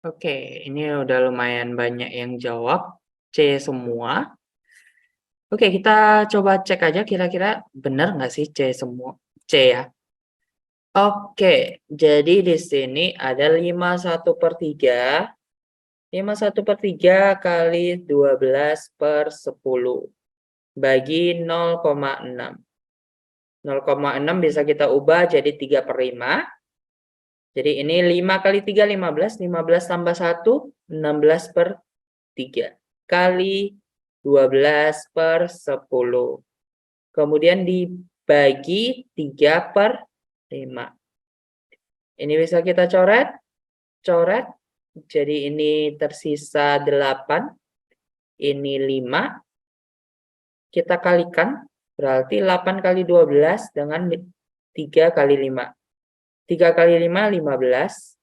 Oke, ini udah lumayan banyak yang jawab C semua. Oke, kita coba cek aja kira-kira benar nggak sih C semua? C ya. Oke, jadi di sini ada 51/3. 51/3 kali 12/10 bagi 0,6. 0,6 bisa kita ubah jadi 3/5. Jadi ini 5 kali 3, 15. 15 tambah 1, 16/3. Kali 12/10. Kemudian dibagi 3/5. Ini bisa kita coret. Coret. Jadi ini tersisa 8. Ini 5. Kita kalikan. Berarti 8 kali 12 dengan 3 kali 5. 3 kali 5, 15.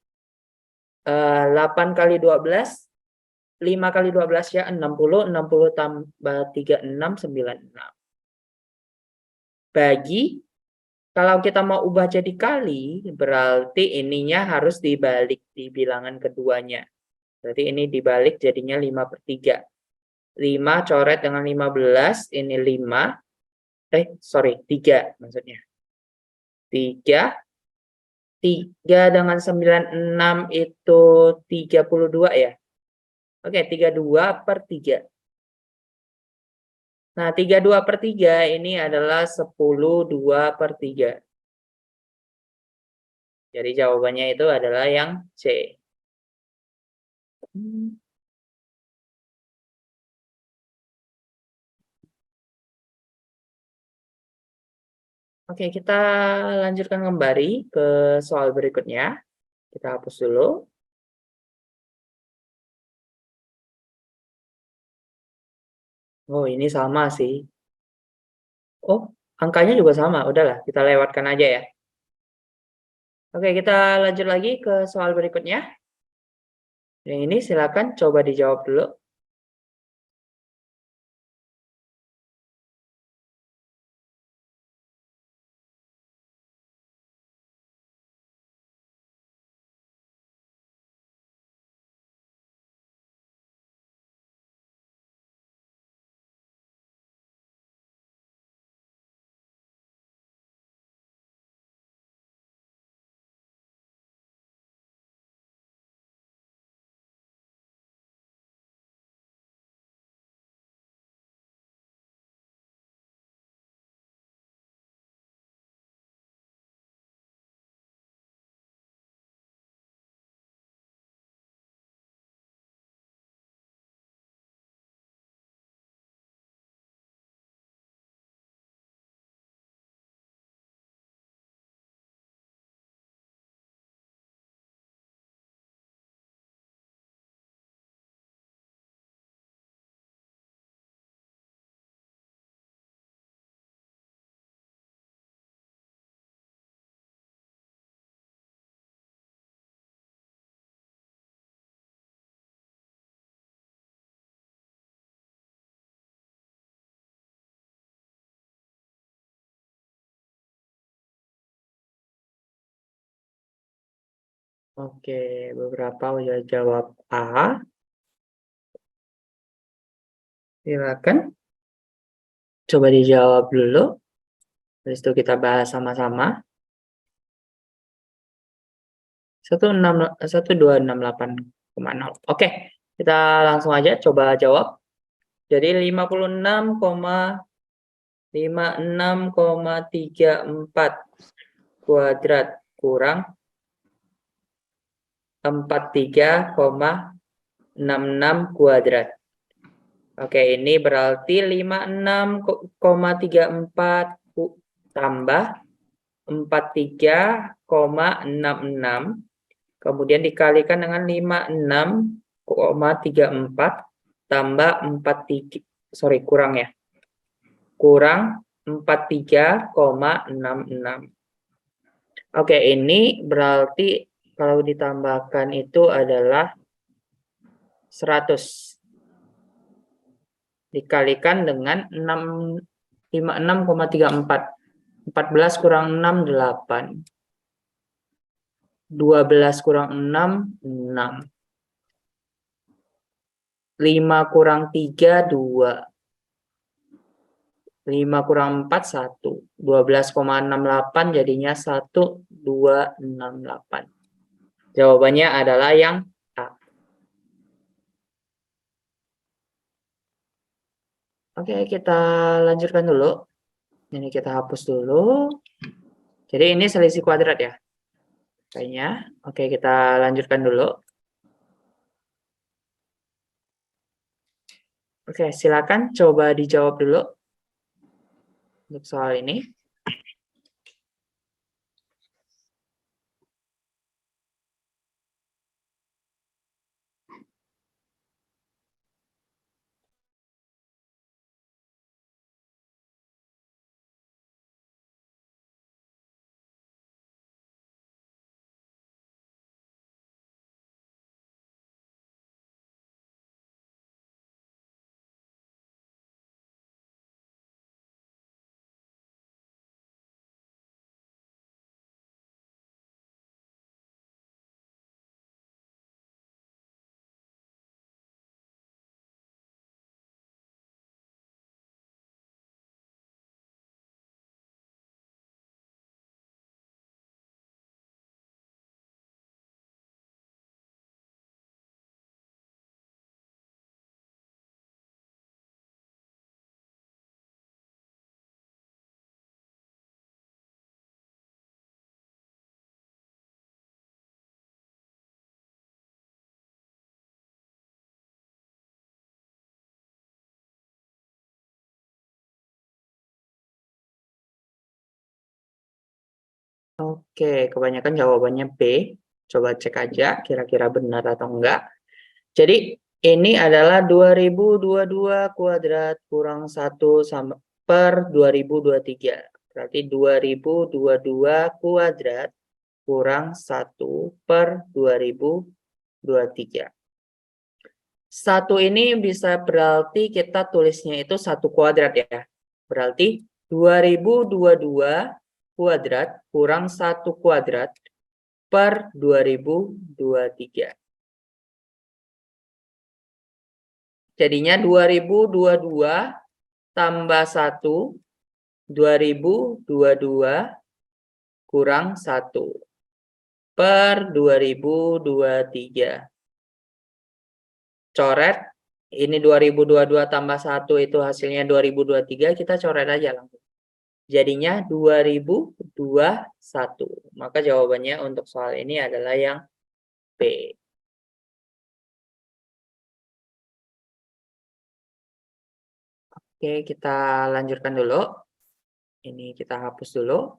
8 kali 12. 5 kali 12 ya 60. 60 tambah 3, 6, 96. Bagi, kalau kita mau ubah jadi kali, berarti ininya harus dibalik di bilangan keduanya. Berarti ini dibalik jadinya 5/3. 5 coret dengan 15, ini 5. 3 maksudnya. 3. 3 dengan 96 itu 32 ya. Oke, 32/3. Nah, 32/3 ini adalah 10/2/3. Jadi jawabannya itu adalah yang C. Oke, kita lanjutkan kembali ke soal berikutnya. Kita hapus dulu. Oh, ini sama sih. Oh, angkanya juga sama. Udahlah, kita lewatkan aja ya. Oke, kita lanjut lagi ke soal berikutnya. Yang ini silakan coba dijawab dulu. Oke, beberapa udah jawab A. Silakan. Coba dijawab dulu. Habis itu kita bahas sama-sama. 126.8,0. Oke, kita langsung aja coba jawab. Jadi 56,34 kuadrat kurang 43,66 kuadrat. Oke, ini berarti 56,34 tambah 43,66 kemudian dikalikan dengan 56,34 tambah 43 kurang ya. Kurang 43,66. Oke, ini berarti kalau ditambahkan itu adalah 100 dikalikan dengan 56,34. 14 kurang 6, 8. 12 kurang 6, 6. 5 kurang 3, 2. 5 kurang 4, 1. 12,68 jadinya 1268. Jawabannya adalah yang A. Oke, kita lanjutkan dulu. Ini kita hapus dulu. Jadi ini selisih kuadrat ya. Kayaknya. Oke, kita lanjutkan dulu. Oke, silakan coba dijawab dulu untuk soal ini. Oke, kebanyakan jawabannya B. Coba cek aja kira-kira benar atau enggak. Jadi ini adalah 2022 kuadrat kurang 1 sama per 2023. Berarti 2022 kuadrat kurang 1 per 2023. 1 ini bisa berarti kita tulisnya itu 1 kuadrat ya. Berarti 2022 kuadrat kurang 1 kuadrat per 2023. Jadinya 2022 tambah 1, 2022 kurang 1 per 2023. Coret, ini 2022 tambah 1 itu hasilnya 2023, kita coret aja langsung. Jadinya 2021. Maka jawabannya untuk soal ini adalah yang B. Oke, kita lanjutkan dulu. Ini kita hapus dulu.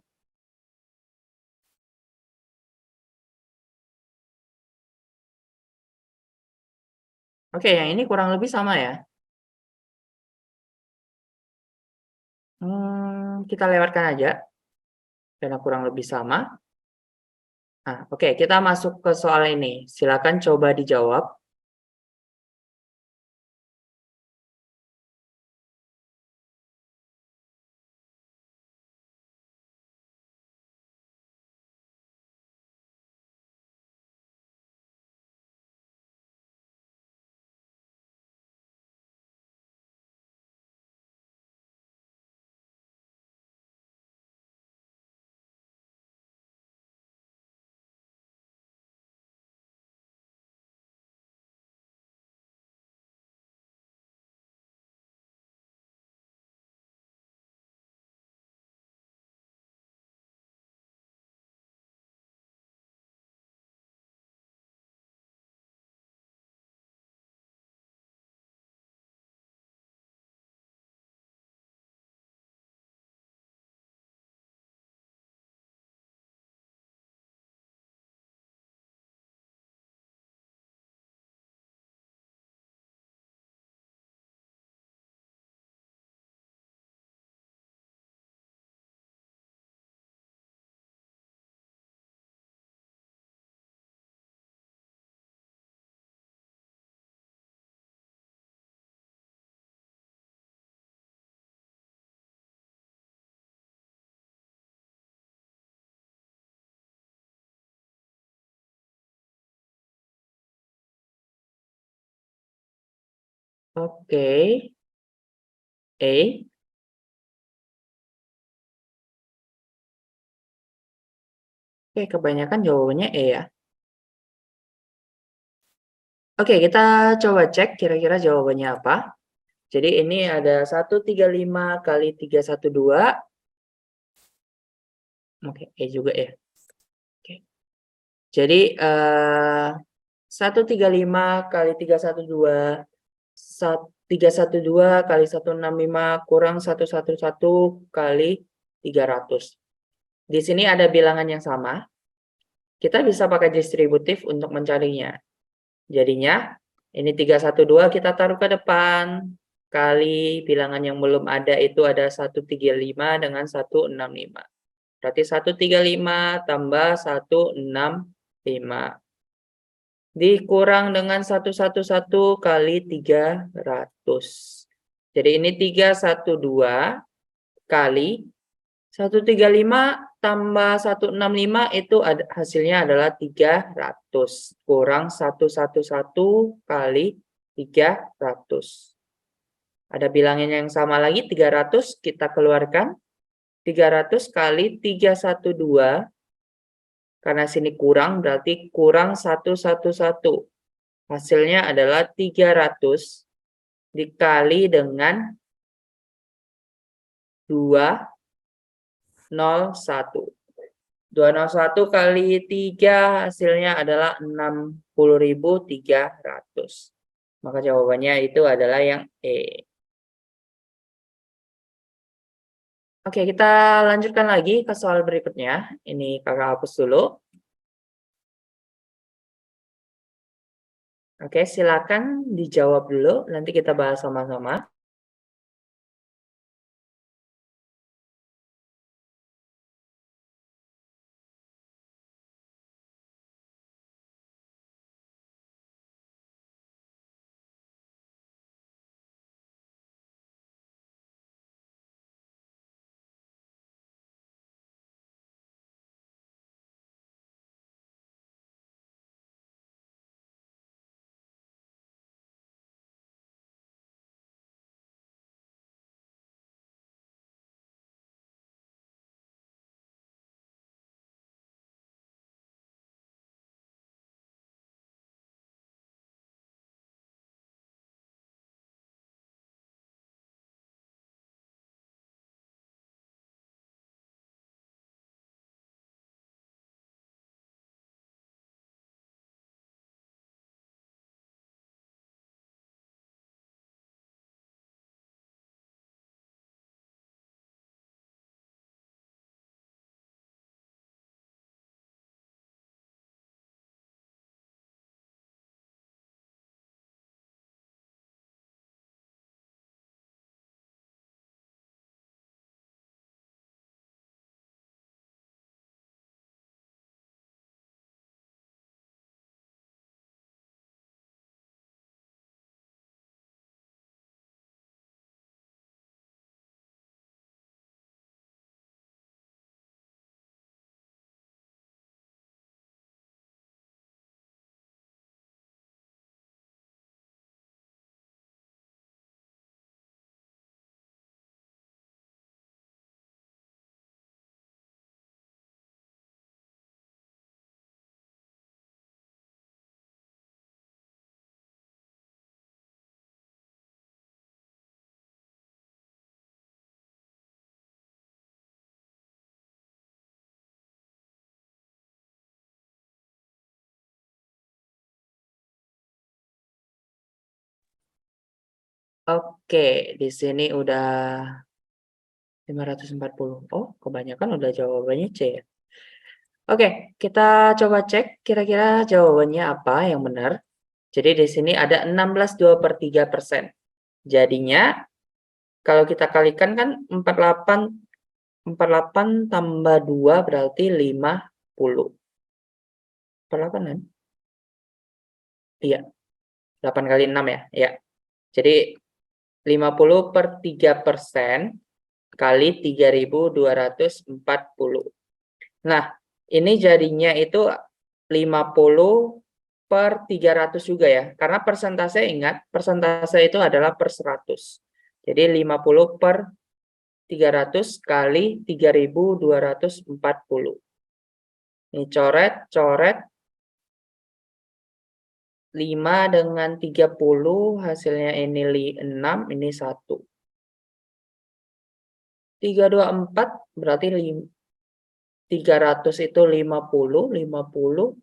Oke, yang ini kurang lebih sama ya. Kita lewatkan aja. Karena kurang lebih sama. Nah, oke, kita masuk ke soal ini. Silakan coba dijawab. Oke. E. Oke, kebanyakan jawabannya E ya. Oke, kita coba cek kira-kira jawabannya apa. Jadi ini ada 135 kali 312. Oke, E juga ya. Oke. Jadi 135 kali 312, 312 kali 165 kurang 111 kali 300. Di sini ada bilangan yang sama. Kita bisa pakai distributif untuk mencarinya. Jadinya ini 312 kita taruh ke depan. Kali bilangan yang belum ada itu ada 135 dengan 165. Berarti 135 tambah 165. Dikurang dengan 111 kali 300. Jadi ini 312 kali 135 tambah 165 itu hasilnya adalah 300. Kurang 111 kali 300. Ada bilangan yang sama lagi, 300 kita keluarkan. 300 kali 312. Karena sini kurang, berarti kurang 111. Hasilnya adalah 300 dikali dengan 201. 201 kali 3 hasilnya adalah 60.300. Maka jawabannya itu adalah yang E. Oke, kita lanjutkan lagi ke soal berikutnya. Ini kakak hapus dulu. Oke, silakan dijawab dulu. Nanti kita bahas sama-sama. Oke, di sini udah 540. Oh, kebanyakan udah jawabannya C ya. Oke, kita coba cek kira-kira jawabannya apa yang benar. Jadi di sini ada 16,2/3%. Jadinya kalau kita kalikan kan 48 tambah 2 berarti 50. 48 kan? Iya, 8 kali 6 ya. Ya. Jadi 50/3% kali 3.240. Nah, ini jadinya itu 50 per 300 juga ya. Karena persentase ingat, persentase itu adalah per 100. Jadi 50 per 300 kali 3.240. Ini coret, coret. 5 dengan 30 hasilnya ini 6, ini 1. 324 berarti 300 itu 50, 50,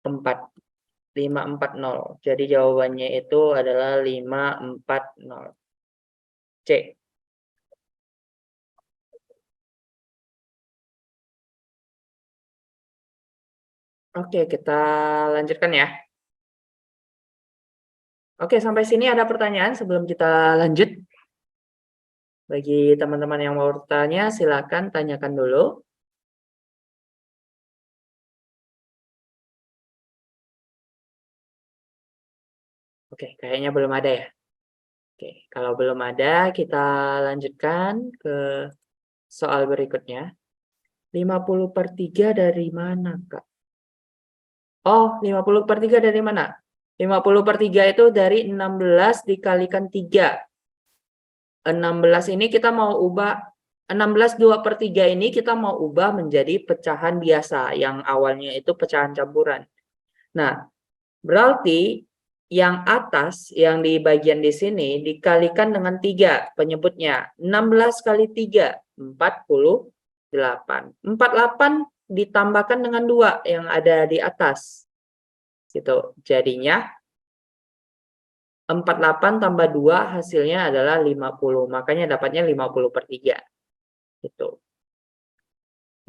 4. 540. Jadi jawabannya itu adalah 540. C. Oke, kita lanjutkan ya. Oke, sampai sini ada pertanyaan sebelum kita lanjut? Bagi teman-teman yang mau bertanya, silakan tanyakan dulu. Oke, kayaknya belum ada ya. Oke, kalau belum ada, kita lanjutkan ke soal berikutnya. 50 per 3 dari mana, Kak? Oh, 50 per 3 dari mana? 50 per 3 itu dari 16 dikalikan 3. 16 ini kita mau ubah, 16 2 per 3 ini kita mau ubah menjadi pecahan biasa, yang awalnya itu pecahan campuran. Nah, berarti yang atas, yang di bagian di sini, dikalikan dengan 3 penyebutnya. 16 kali 3, 48. 48 ditambahkan dengan 2 yang ada di atas. Gitu. Jadinya 48 tambah 2 hasilnya adalah 50. Makanya dapatnya 50 per 3. Gitu.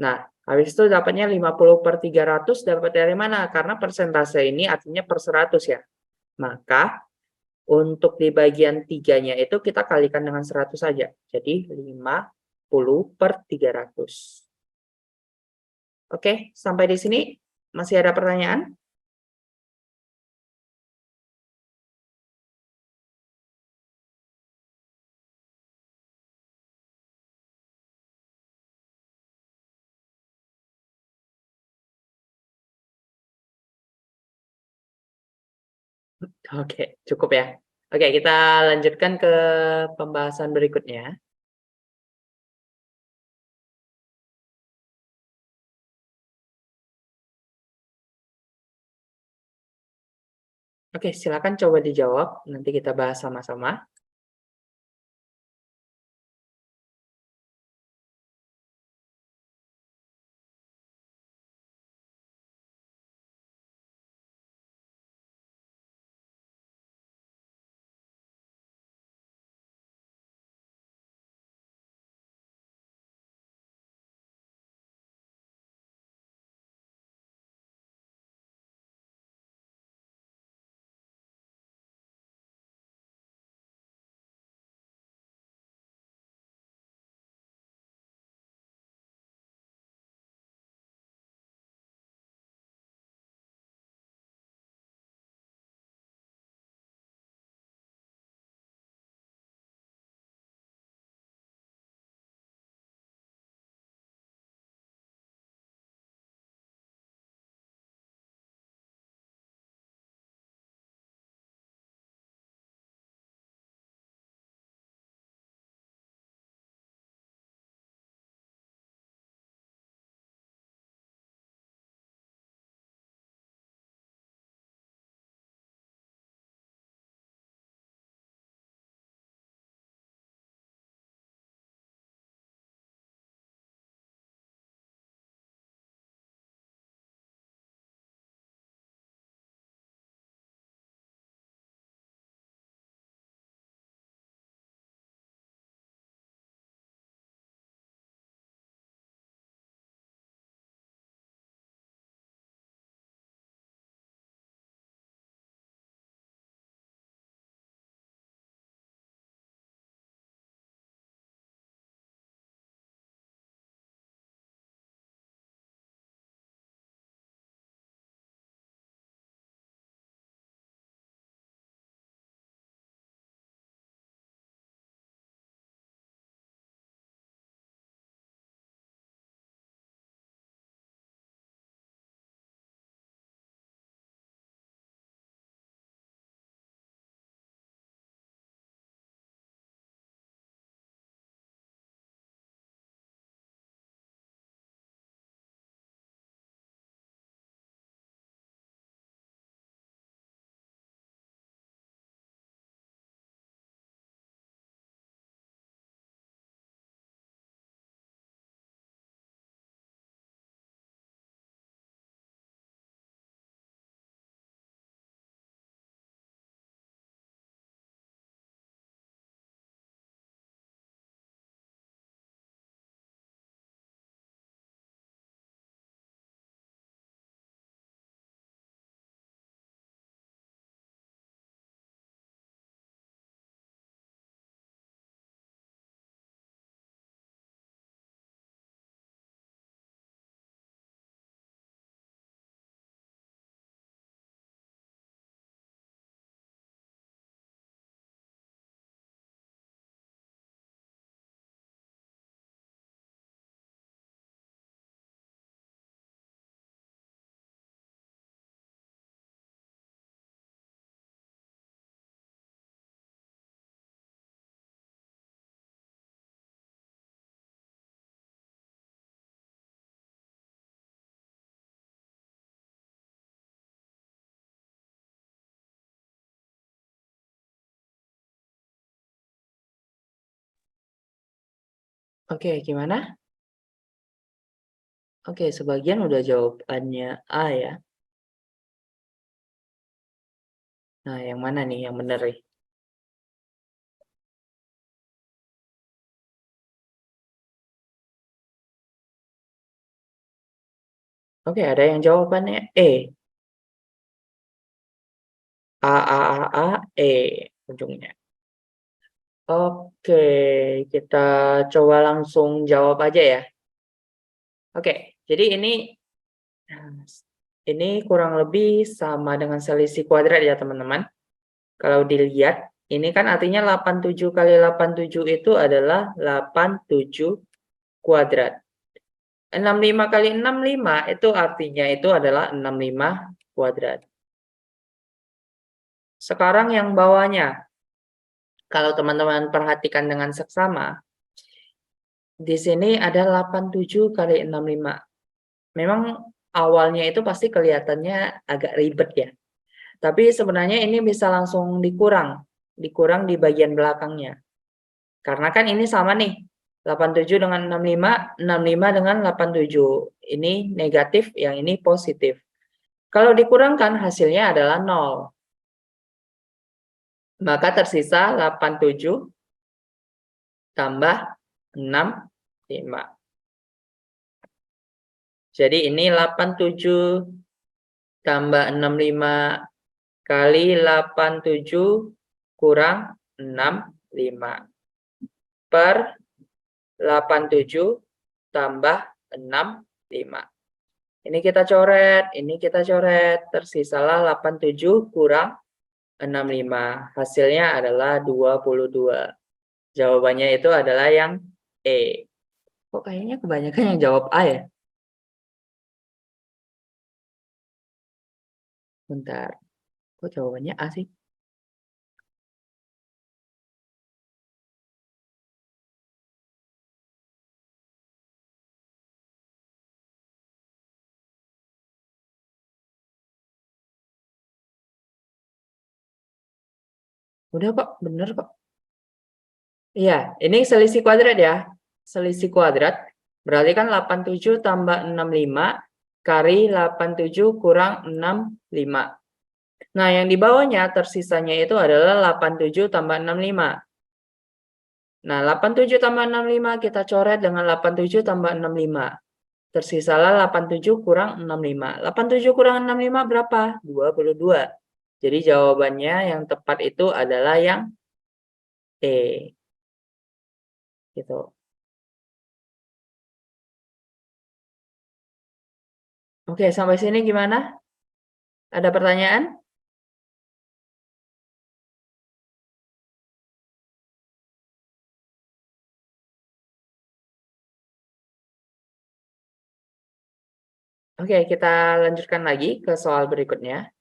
Nah, habis itu dapatnya 50 per 300 dapat dari mana? Karena persentase ini artinya per 100 ya. Maka untuk di bagian 3-nya itu kita kalikan dengan 100 saja. Jadi 50 per 300. Oke, sampai di sini masih ada pertanyaan? Oke, cukup ya. Oke, kita lanjutkan ke pembahasan berikutnya. Oke, silakan coba dijawab. Nanti kita bahas sama-sama. Oke, gimana? Oke, sebagian udah jawabannya A ya. Nah, yang mana nih yang benar nih? Oke, ada yang jawabannya E. A, ujungnya. Oke, kita coba langsung jawab aja ya. Oke, jadi ini kurang lebih sama dengan selisih kuadrat ya teman-teman. Kalau dilihat, ini kan artinya 87 kali 87 itu adalah 87 kuadrat. 65 kali 65 itu artinya itu adalah 65 kuadrat. Sekarang yang bawahnya, kalau teman-teman perhatikan dengan seksama, di sini ada 87 kali 65. Memang awalnya itu pasti kelihatannya agak ribet ya. Tapi sebenarnya ini bisa langsung dikurang di bagian belakangnya. Karena kan ini sama nih, 87 dengan 65, 65 dengan 87. Ini negatif, yang ini positif. Kalau dikurangkan hasilnya adalah 0. Maka tersisa 87 tambah 65. Jadi ini 87 tambah 65 kali 87 kurang 65 per 87 tambah 65. Ini kita coret, ini kita coret. Tersisalah 87 kurang 65. Hasilnya adalah 22. Jawabannya itu adalah yang E. Kok kayaknya kebanyakan yang jawab A ya? Bentar. Kok jawabannya A sih? Udah kok, bener kok. Iya, ini selisih kuadrat ya. Selisih kuadrat berarti kan 87 tambah 65 kali 87 kurang 65. Nah, yang di bawahnya tersisanya itu adalah 87 tambah 65. Nah, 87 tambah 65 kita coret dengan 87 tambah 65. Tersisalah 87 kurang 65. 87 kurang 65 berapa? 22. Jadi jawabannya yang tepat itu adalah yang E. Gitu. Oke, sampai sini gimana? Ada pertanyaan? Oke, kita lanjutkan lagi ke soal berikutnya.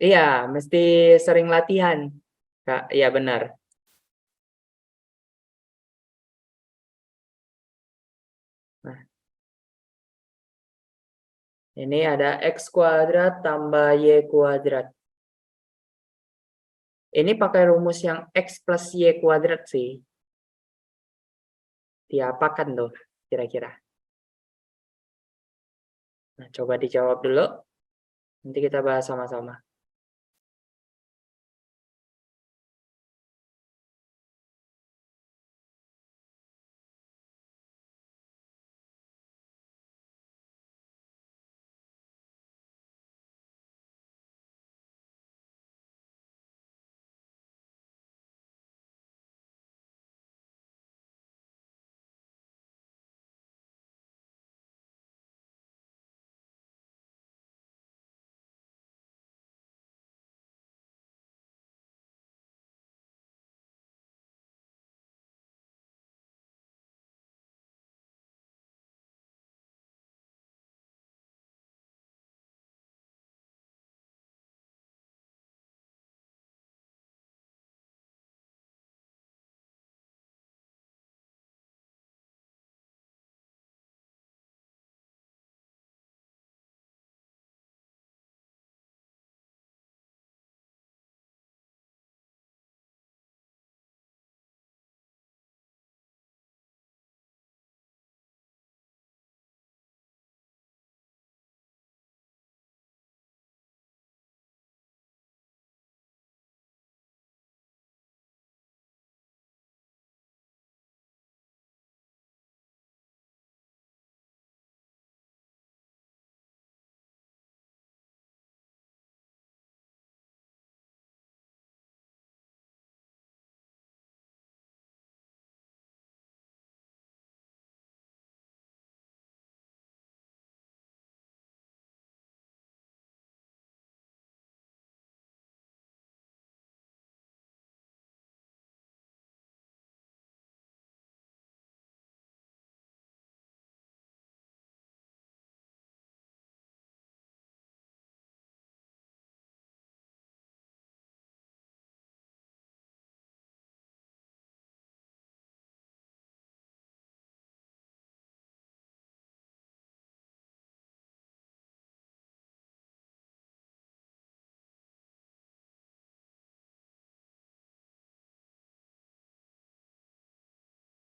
Iya, mesti sering latihan, Kak. Iya, benar. Nah, ini ada X kuadrat tambah Y kuadrat. Ini pakai rumus yang X plus Y kuadrat sih. Diapakan tuh, kira-kira? Nah, coba dijawab dulu. Nanti kita bahas sama-sama.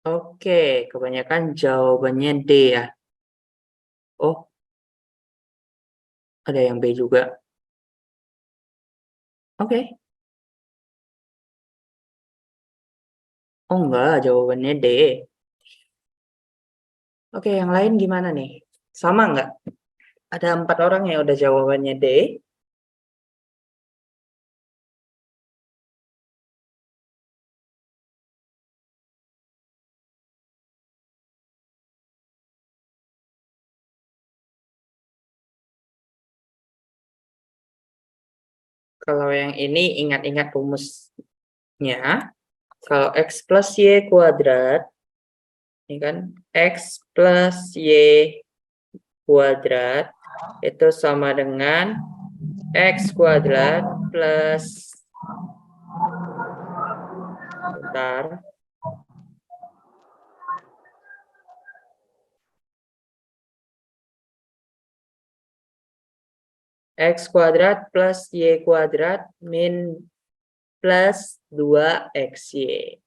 Oke, kebanyakan jawabannya D ya. Oh, ada yang B juga. Oke. Oh enggak, jawabannya D. Oke, yang lain gimana nih? Sama nggak? Ada 4 orang yang udah jawabannya D. Kalau yang ini ingat-ingat rumusnya. Kalau X plus Y kuadrat, ini kan X plus Y kuadrat itu sama dengan X kuadrat plus, bentar, X kuadrat plus Y kuadrat min plus 2XY.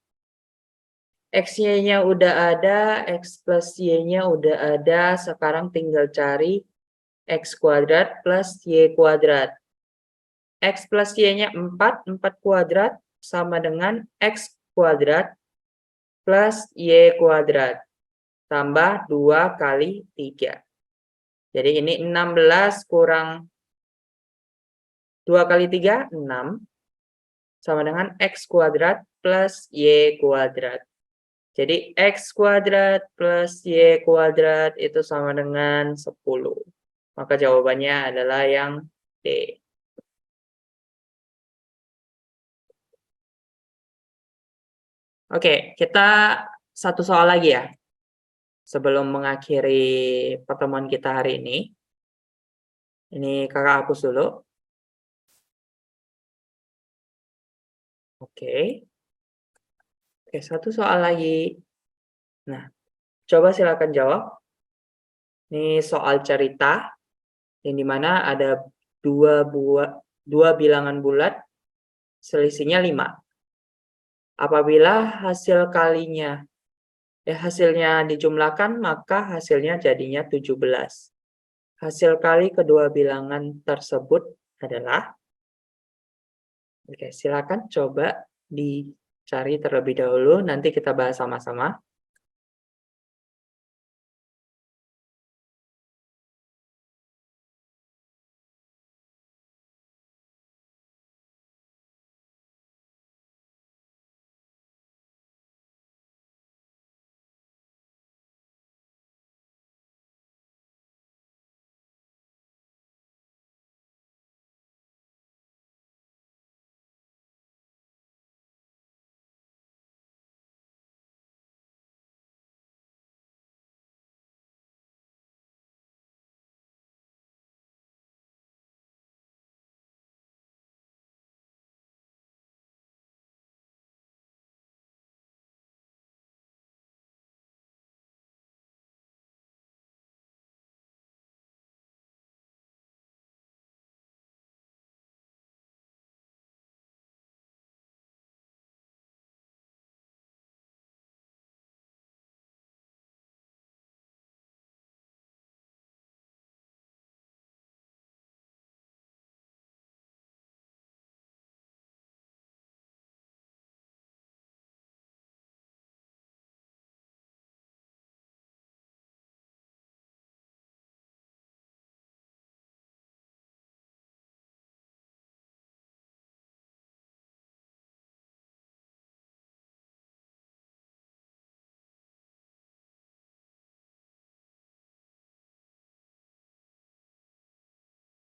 XY-nya udah ada, X plus Y-nya udah ada, sekarang tinggal cari X kuadrat plus Y kuadrat. X plus Y-nya 4, 4 kuadrat sama dengan X kuadrat plus Y kuadrat. Tambah 2 kali 3. Jadi ini 16 kurang 2 kali 3, 6. Sama dengan X kuadrat plus Y kuadrat. Jadi X kuadrat plus Y kuadrat itu sama dengan 10. Maka jawabannya adalah yang D. Oke, kita satu soal lagi ya. Sebelum mengakhiri pertemuan kita hari ini. Ini kakak hapus dulu. Oke. Oke, satu soal lagi. Nah, coba silakan jawab. Ini soal cerita, yang dimana ada dua bilangan bulat, selisihnya 5. Apabila hasilnya dijumlahkan, maka hasilnya jadinya 17. Hasil kali kedua bilangan tersebut adalah, oke, silakan coba dicari terlebih dahulu, nanti kita bahas sama-sama.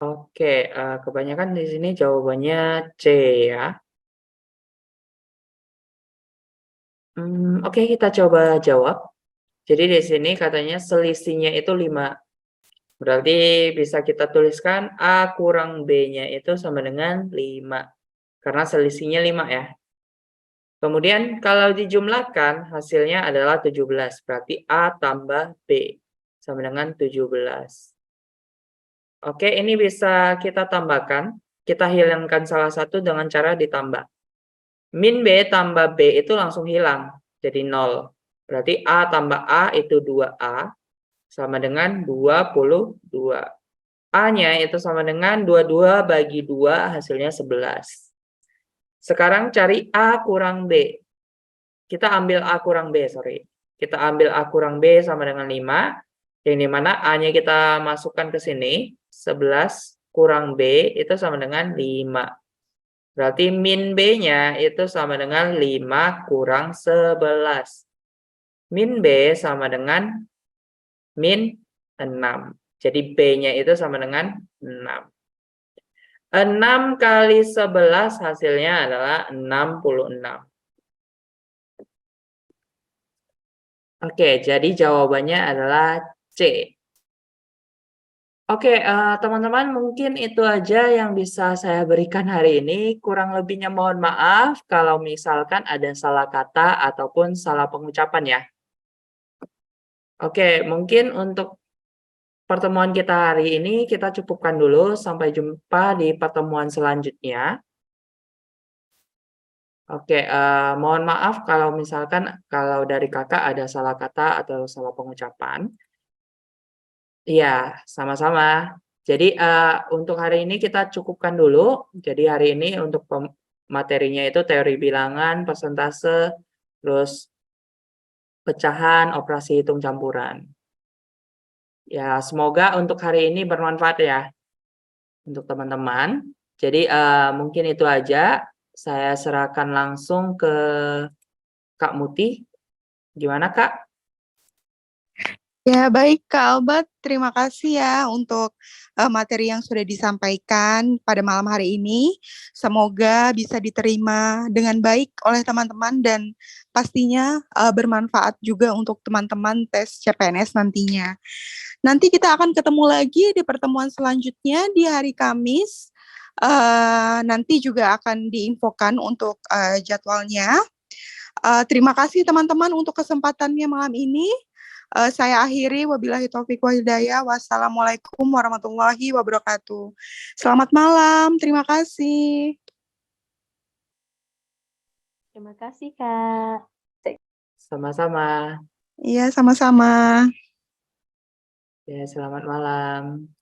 Oke, kebanyakan di sini jawabannya C ya. Oke, kita coba jawab. Jadi di sini katanya selisihnya itu 5. Berarti bisa kita tuliskan A kurang B-nya itu sama dengan 5. Karena selisihnya 5 ya. Kemudian kalau dijumlahkan hasilnya adalah 17. Berarti A tambah B sama dengan 17. Oke, ini bisa kita tambahkan. Kita hilangkan salah satu dengan cara ditambah. Min B tambah B itu langsung hilang. Jadi 0. Berarti A tambah A itu 2A sama dengan 22. A-nya itu sama dengan 22 bagi 2 hasilnya 11. Sekarang cari A kurang B. Kita ambil A kurang B, sorry. Kita ambil A kurang B sama dengan 5. Yang dimana A-nya kita masukkan ke sini. 11 kurang B itu sama dengan 5. Berarti min B-nya itu sama dengan 5 kurang 11. Min B sama dengan min 6. Jadi B-nya itu sama dengan 6. 6 kali 11 hasilnya adalah 66. Oke, jadi jawabannya adalah C. Oke, teman-teman, mungkin itu aja yang bisa saya berikan hari ini. Kurang lebihnya mohon maaf kalau misalkan ada salah kata ataupun salah pengucapan ya. Oke, mungkin untuk pertemuan kita hari ini kita cukupkan dulu. Sampai jumpa di pertemuan selanjutnya. Oke, mohon maaf kalau misalkan kalau dari kakak ada salah kata atau salah pengucapan. Iya, sama-sama. Jadi, untuk hari ini kita cukupkan dulu. Jadi hari ini untuk materinya itu teori bilangan, persentase, terus pecahan, operasi hitung campuran. Ya, semoga untuk hari ini bermanfaat ya untuk teman-teman. Jadi, mungkin itu aja. Saya serahkan langsung ke Kak Muti. Gimana, Kak? Ya, baik Kak Albert, terima kasih ya untuk materi yang sudah disampaikan pada malam hari ini. Semoga bisa diterima dengan baik oleh teman-teman dan pastinya bermanfaat juga untuk teman-teman tes CPNS nantinya. Nanti kita akan ketemu lagi di pertemuan selanjutnya di hari Kamis. Nanti juga akan diinfokan untuk jadwalnya. Terima kasih teman-teman untuk kesempatannya malam ini. Saya akhiri, wabillahi taufiq wa hidayah. Wassalamualaikum warahmatullahi wabarakatuh. Selamat malam, terima kasih. Terima kasih, Kak. Sama-sama. Iya, sama-sama. Ya, selamat malam.